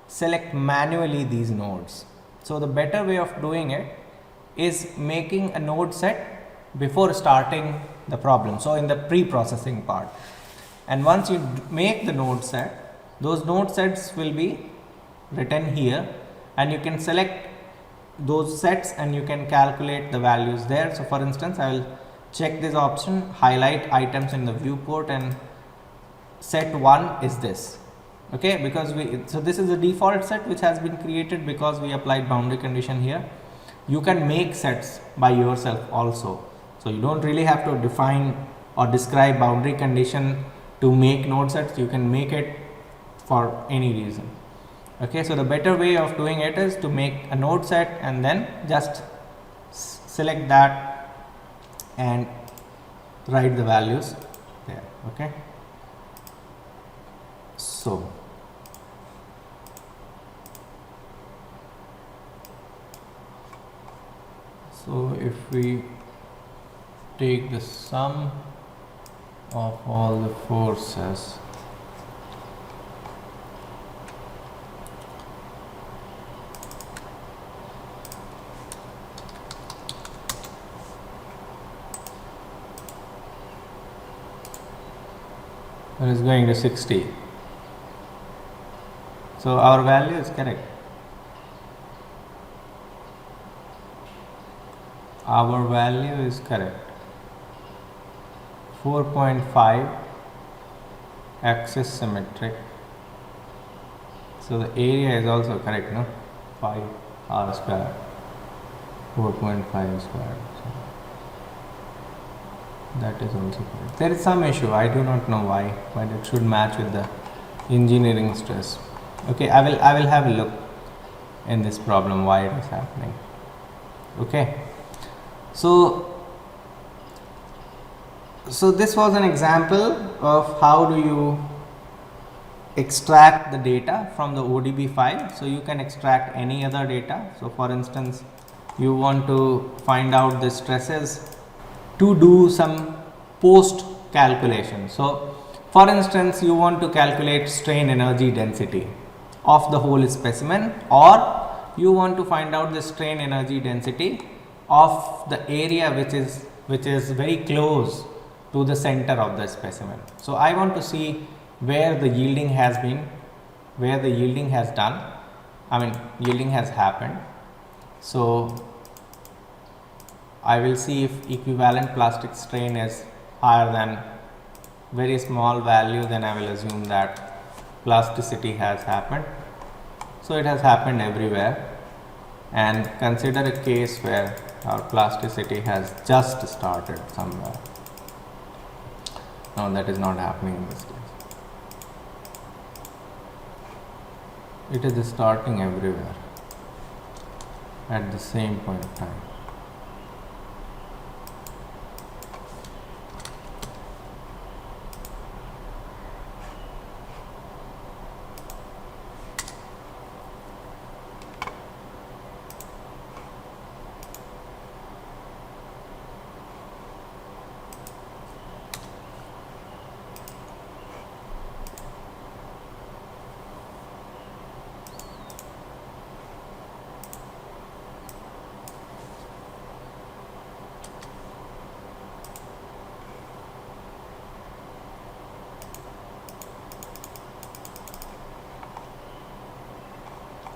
select manually these nodes. So the better way of doing it is making a node set before starting the problem. So in the pre-processing part, and once you make the node set, those node sets will be written here, and you can select those sets and you can calculate the values there. So for instance, I will check this option, highlight items in the viewport, and set 1 is this. Okay, because so this is the default set which has been created because we applied boundary condition here. You can make sets by yourself also, so you don't really have to define or describe boundary condition to make node sets. You can make it for any reason. Okay, so the better way of doing it is to make a node set and then just select that and write the values there. Okay, so if we take the sum of all the forces, it is going to 60. So our value is correct. Our value is correct. 4.5 axis symmetric. So the area is also correct, no? 5 r square, 4.5 square. So that is also correct. There is some issue, I do not know why, but it should match with the engineering stress. Okay, I will have a look in this problem why it is happening. Okay, so this was an example of how do you extract the data from the ODB file. So you can extract any other data. So for instance, you want to find out the stresses to do some post calculation. So for instance, you want to calculate strain energy density of the whole specimen, or you want to find out the strain energy density of the area which is very close to the center of the specimen. So I want to see where the yielding has been, where the yielding has done, I mean yielding has happened. So I will see if equivalent plastic strain is higher than very small value, then I will assume that plasticity has happened. So it has happened everywhere, and consider a case where our plasticity has just started somewhere. No, that is not happening in this case. It is starting everywhere at the same point of time.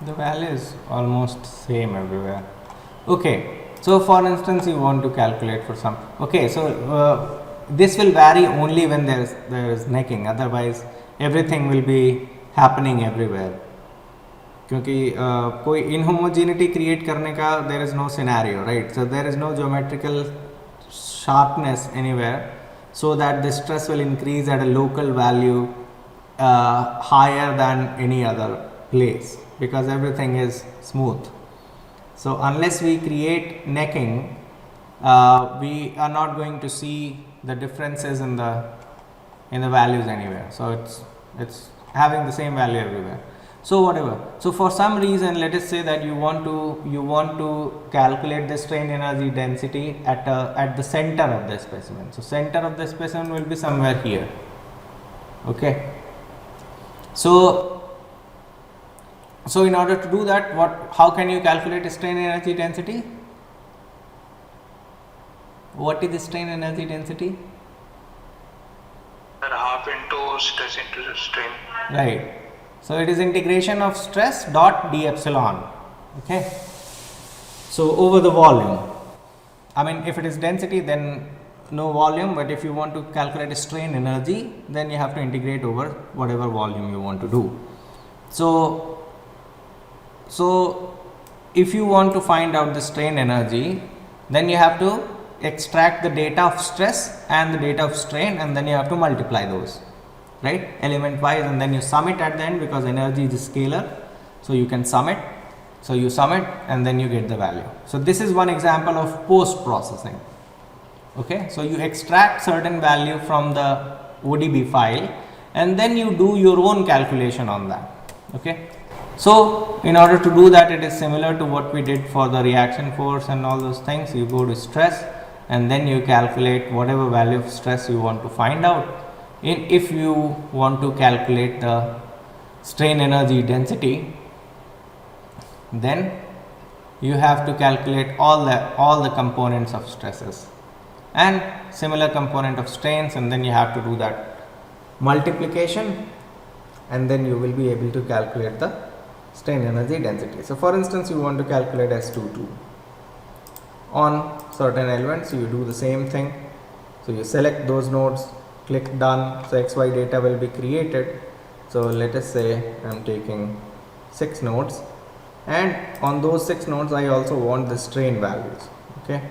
The value is almost same everywhere. Okay, so for instance, you want to calculate for some. Okay, so this will vary only when there is necking. Otherwise, everything will be happening everywhere. क्योंकि कोई inhomogeneity create करने का there is no scenario, right? So there is no geometrical sharpness anywhere, so that the stress will increase at a local value higher than any other place, because everything is smooth. So unless we create necking, we are not going to see the differences in the values anywhere. So it's having the same value everywhere. So whatever. So for some reason, let us say that you want to calculate the strain energy density at the center of the specimen. So center of the specimen will be somewhere here. Okay. So in order to do that, how can you calculate strain energy density? What is the strain energy density? Half into stress into strain. Right. So it is integration of stress dot d epsilon. Okay. So over the volume. I mean, if it is density, then no volume, but if you want to calculate a strain energy, then you have to integrate over whatever volume you want to do. So if you want to find out the strain energy, then you have to extract the data of stress and the data of strain, and then you have to multiply those, right, element wise, and then you sum it at the end, because energy is a scalar, so you can sum it. So you sum it and then you get the value. So this is one example of post processing. Okay, so you extract certain value from the ODB file and then you do your own calculation on that. Okay, so in order to do that, it is similar to what we did for the reaction force and all those things. You go to stress and then you calculate whatever value of stress you want to find out. If you want to calculate the strain energy density, then you have to calculate all the components of stresses and similar component of strains, and then you have to do that multiplication, and then you will be able to calculate the strain energy density. So for instance, you want to calculate S22 on certain elements, you do the same thing. So you select those nodes, click done, so XY data will be created. So let us say I am taking 6 nodes, and on those 6 nodes I also want the strain values. Okay,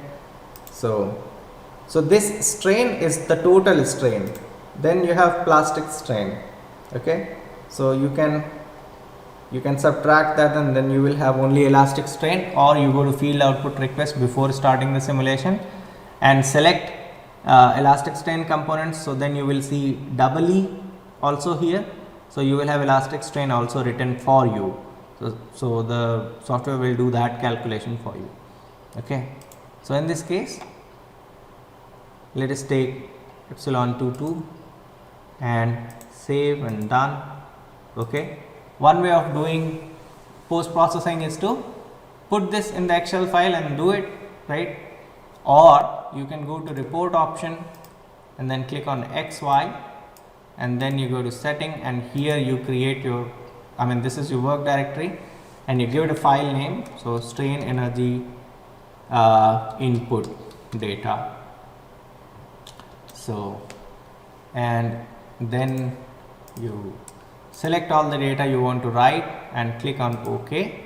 so this strain is the total strain. Then you have plastic strain. Okay, so you can subtract that, and then you will have only elastic strain, or you go to field output request before starting the simulation and select elastic strain components. So then you will see EE also here. So you will have elastic strain also written for you. So the software will do that calculation for you. Okay, so in this case, let us take epsilon 22 and save and done. Okay, one way of doing post processing is to put this in the Excel file and do it, right? Or you can go to report option and then click on XY, and then you go to setting, and here you create your, this is your work directory, and you give it a file name. So strain energy input data. So, and then you select all the data you want to write and click on OK.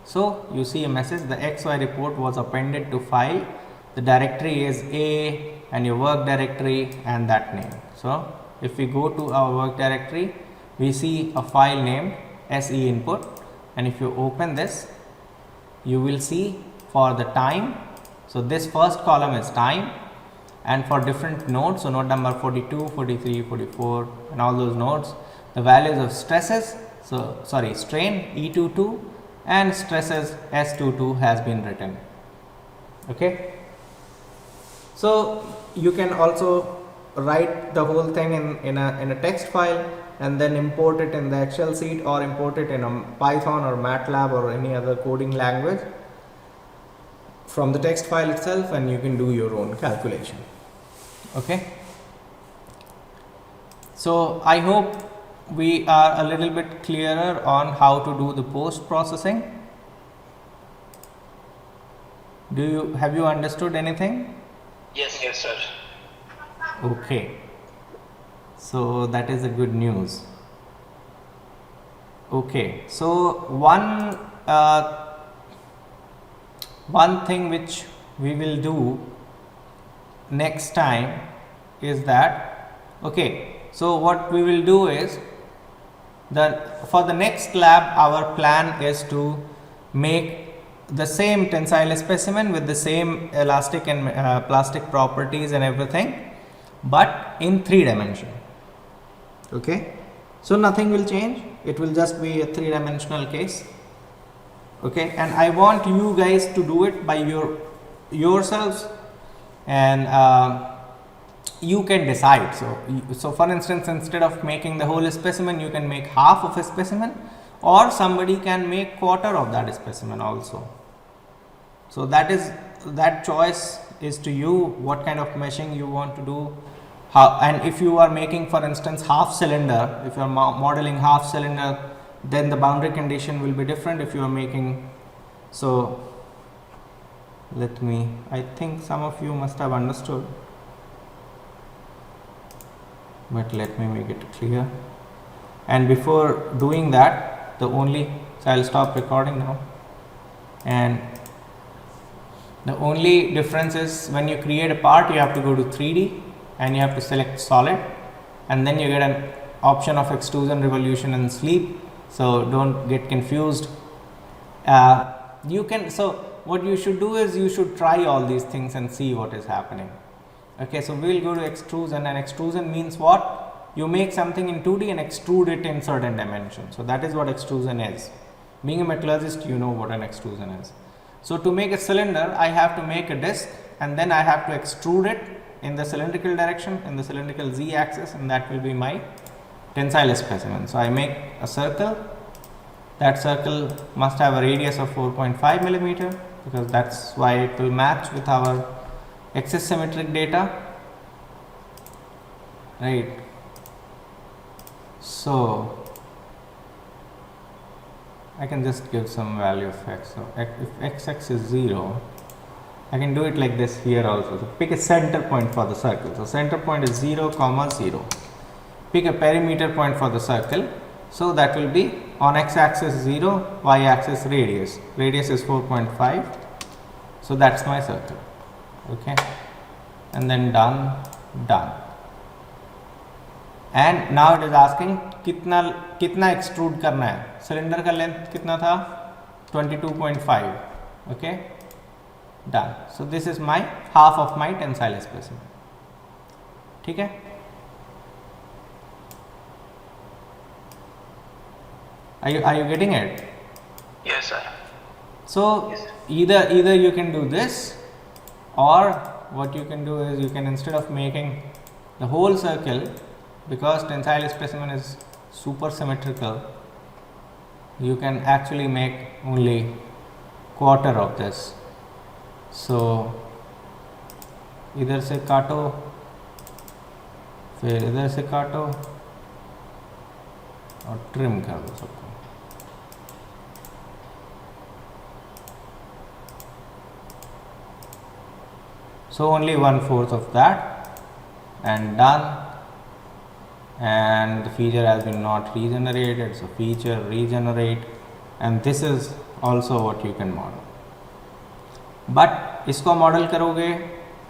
So you see a message, the XY report was appended to file. The directory is A and your work directory and that name. So if we go to our work directory, we see a file named SE input, and if you open this, you will see for the time. So this first column is time, and for different nodes, so node number 42, 43, 44 and all those nodes, the values of stresses, so sorry, strain E22 and stresses S22 has been written. Okay, so you can also write the whole thing in a text file and then import it in the Excel sheet, or import it in a Python or MATLAB or any other coding language from the text file itself, and you can do your own calculation. Okay, so I hope we are a little bit clearer on how to do the post processing. Have you understood anything? Yes, sir. Okay, so that is a good news. Okay, so one thing which we will do next time is that, okay, so what we will do is that for the next lab, our plan is to make the same tensile specimen with the same elastic and plastic properties and everything, but in 3 dimension. Okay, So nothing will change, it will just be a 3-dimensional case. Okay, and I want you guys to do it by yourselves, and you can decide. So for instance, instead of making the whole specimen, you can make half of a specimen, or somebody can make quarter of that specimen also. So that choice is to you, what kind of meshing you want to do. And if you are making, for instance, half cylinder, if you are modeling half cylinder, then the boundary condition will be different. If you are making, so I think some of you must have understood, but let me make it clear. And before doing that, so I'll stop recording now. And the only difference is, when you create a part, you have to go to 3D and you have to select solid, and then you get an option of extrusion, revolution and sleep. So don't get confused. So what you should do is, you should try all these things and see what is happening. Okay, so we will go to extrusion, and extrusion means what? You make something in 2D and extrude it in certain dimensions. So that is what extrusion is. Being a metallurgist, you know what an extrusion is. So to make a cylinder, I have to make a disc, and then I have to extrude it in the cylindrical direction, in the cylindrical z axis, and that will be my tensile specimen. So I make a circle. That circle must have a radius of 4.5 millimeter, because that's why it will match with our axis symmetric data, right? So I can just give some value of x. So if x is 0, I can do it like this here also. So pick a center point for the circle. So center point is 0, 0. Pick a perimeter point for the circle. So that will be on x axis 0, y axis radius. Radius is 4.5. So that's my circle. Okay, and then done. And now it is asking कितना extrude करना है. Cylinder का length कितना था? 22.5. Okay, done. So this is my half of my tensile specimen. ठीक है? Are you getting it? Yes, sir. So Yes. either you can do this, or what you can do is, you can, instead of making the whole circle, because tensile specimen is super symmetrical, you can actually make only quarter of this. So इधर से काटो, फिर इधर से काटो और trim कर दो सबको. So only 1/4 of that, and done. And the feature has been not regenerated, so feature regenerate, and this is also what you can model. But इसको model करोगे,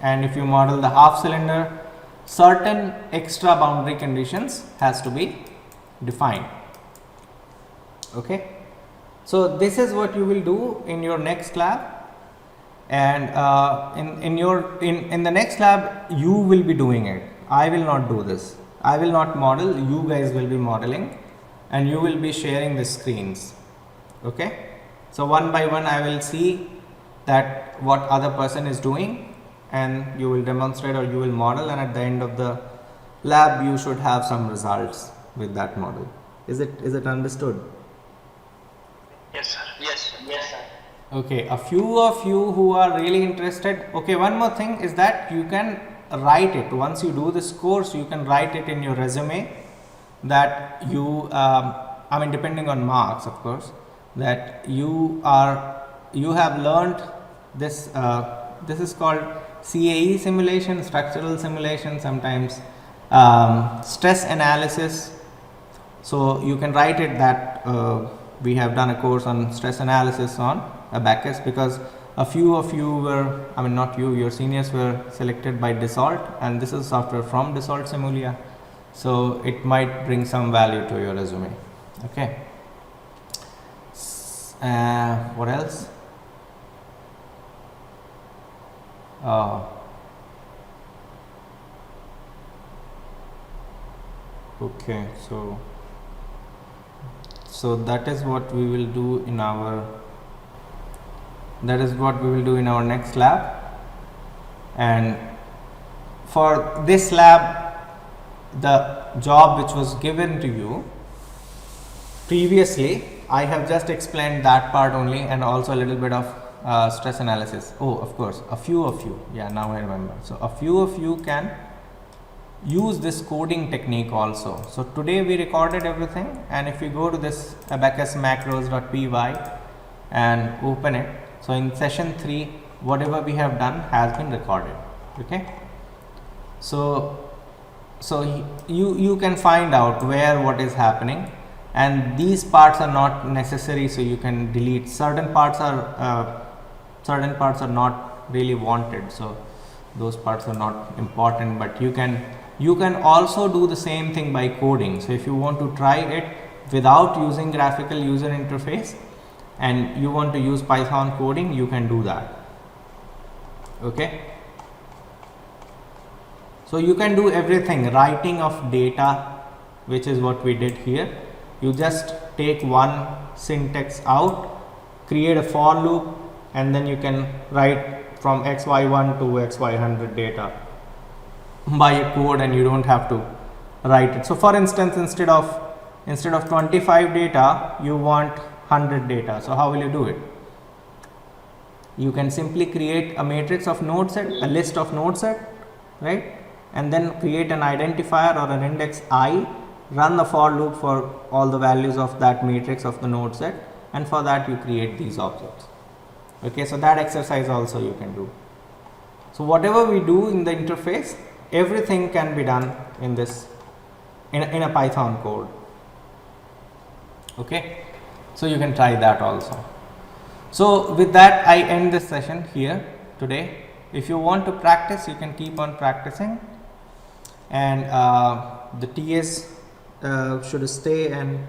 and if you model the half cylinder, certain extra boundary conditions has to be defined. Okay, so this is what you will do in your next lab. And in the next lab, you will be doing it. I will not do this. I will not model. You guys will be modeling, and you will be sharing the screens. Okay, so one by one I will see that what other person is doing, and you will demonstrate or you will model, and at the end of the lab you should have some results with that model. Is it understood? Yes, sir. Yes, sir. Okay, a few of you who are really interested. Okay, one more thing is that you can write it. Once you do this course, you can write it in your resume that you, I mean, depending on marks, of course, that you have learned this. This is called CAE simulation, structural simulation, sometimes stress analysis. So you can write it that we have done a course on stress analysis on Abaqus, because a few of you were, I mean not you, your seniors were selected by Dassault, and this is software from Dassault Simulia, so it might bring some value to your resume. Okay, what else? Okay, so So that is what we will do in our next lab. And for this lab, the job which was given to you previously, I have just explained that part only, and also a little bit of stress analysis. Oh, of course, a few of you, yeah, now I remember. So a few of you can use this coding technique also. So today we recorded everything, and if you go to this abacus macros.py and open it, so in session 3 whatever we have done has been recorded. Okay, so you can find out where what is happening, and these parts are not necessary, so you can delete. Certain parts are not really wanted, so those parts are not important, but you can also do the same thing by coding. So if you want to try it without using graphical user interface and you want to use Python coding, you can do that. Okay, so you can do everything. Writing of data, which is what we did here, you just take one syntax out, create a for loop, and then you can write from xy1 to xy100 data by a code, and you don't have to write it. So for instance, instead of 25 data you want 100 data. So how will you do it? You can simply create a matrix of node set, a list of node set, right, and then create an identifier or an index I, run the for loop for all the values of that matrix of the node set, and for that you create these objects. Okay, so that exercise also you can do. So whatever we do in the interface, everything can be done in this in a Python code. Okay, so you can try that also. So with that I end this session here today. If you want to practice, you can keep on practicing, and the TS should stay and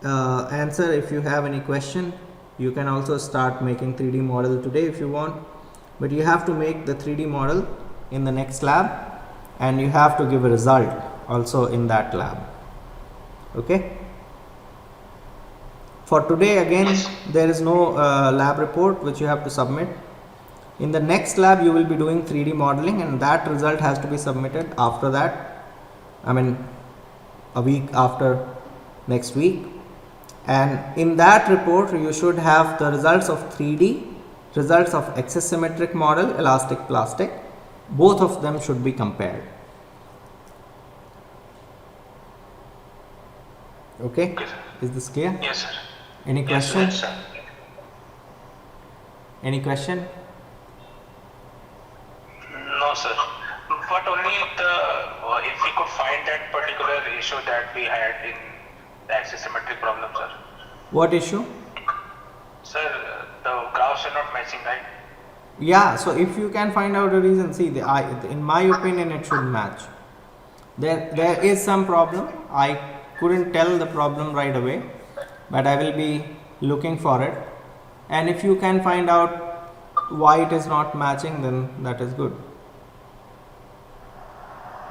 answer if you have any question. You can also start making 3D model today if you want, but you have to make the 3D model in the next lab, and you have to give a result also in that lab. Okay, for today again there is no lab report which you have to submit. In the next lab you will be doing 3D modeling, and that result has to be submitted after that, I mean a week after next week. And in that report you should have the results of 3D, results of axisymmetric model, elastic plastic. Both of them should be compared. Okay, is this clear? Yes, sir. Any question? Yes, sir. Any question? No, sir. But only if we could find that particular issue that we had in the axisymmetric problem, sir. What issue? Sir, the graphs are not matching, right? Yeah, so if you can find out a reason, see, in my opinion it should match. There is some problem. I couldn't tell the problem right away, but I will be looking for it, and if you can find out why it is not matching, then that is good.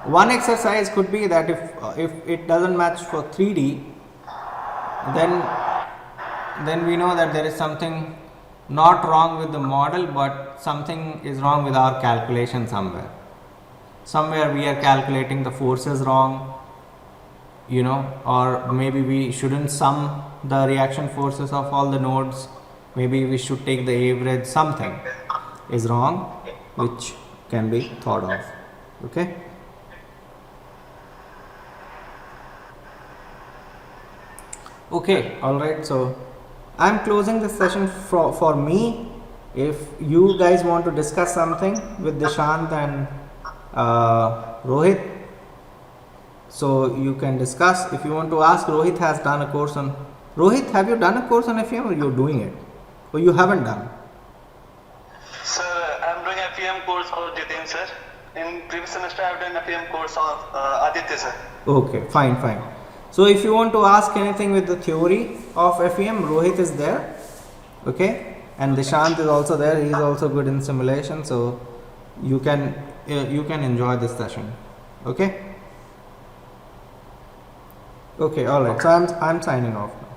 One exercise could be that if it doesn't match for 3D, then we know that there is something not wrong with the model, but something is wrong with our calculation somewhere. Somewhere we are calculating the forces wrong, you know, or maybe we shouldn't sum the reaction forces of all the nodes. Maybe we should take the average. Something is wrong which can be thought of. Okay. Okay, all right. So I'm closing this session for me. If you guys want to discuss something with Dishant and Rohit, so you can discuss. If you want to ask, Rohit has done a course on. Rohit, have you done a course on FEM, or you're doing it, or you haven't done? Sir, I'm doing a FEM course for Jitin sir. In previous semester, I've done a FEM course of Aditya sir. Okay, fine. So if you want to ask anything with the theory of FEM, Rohit is there. Okay, and Dishant is also there. He is also good in simulation, so you can enjoy this session. Okay. Okay, all right. So I'm signing off now.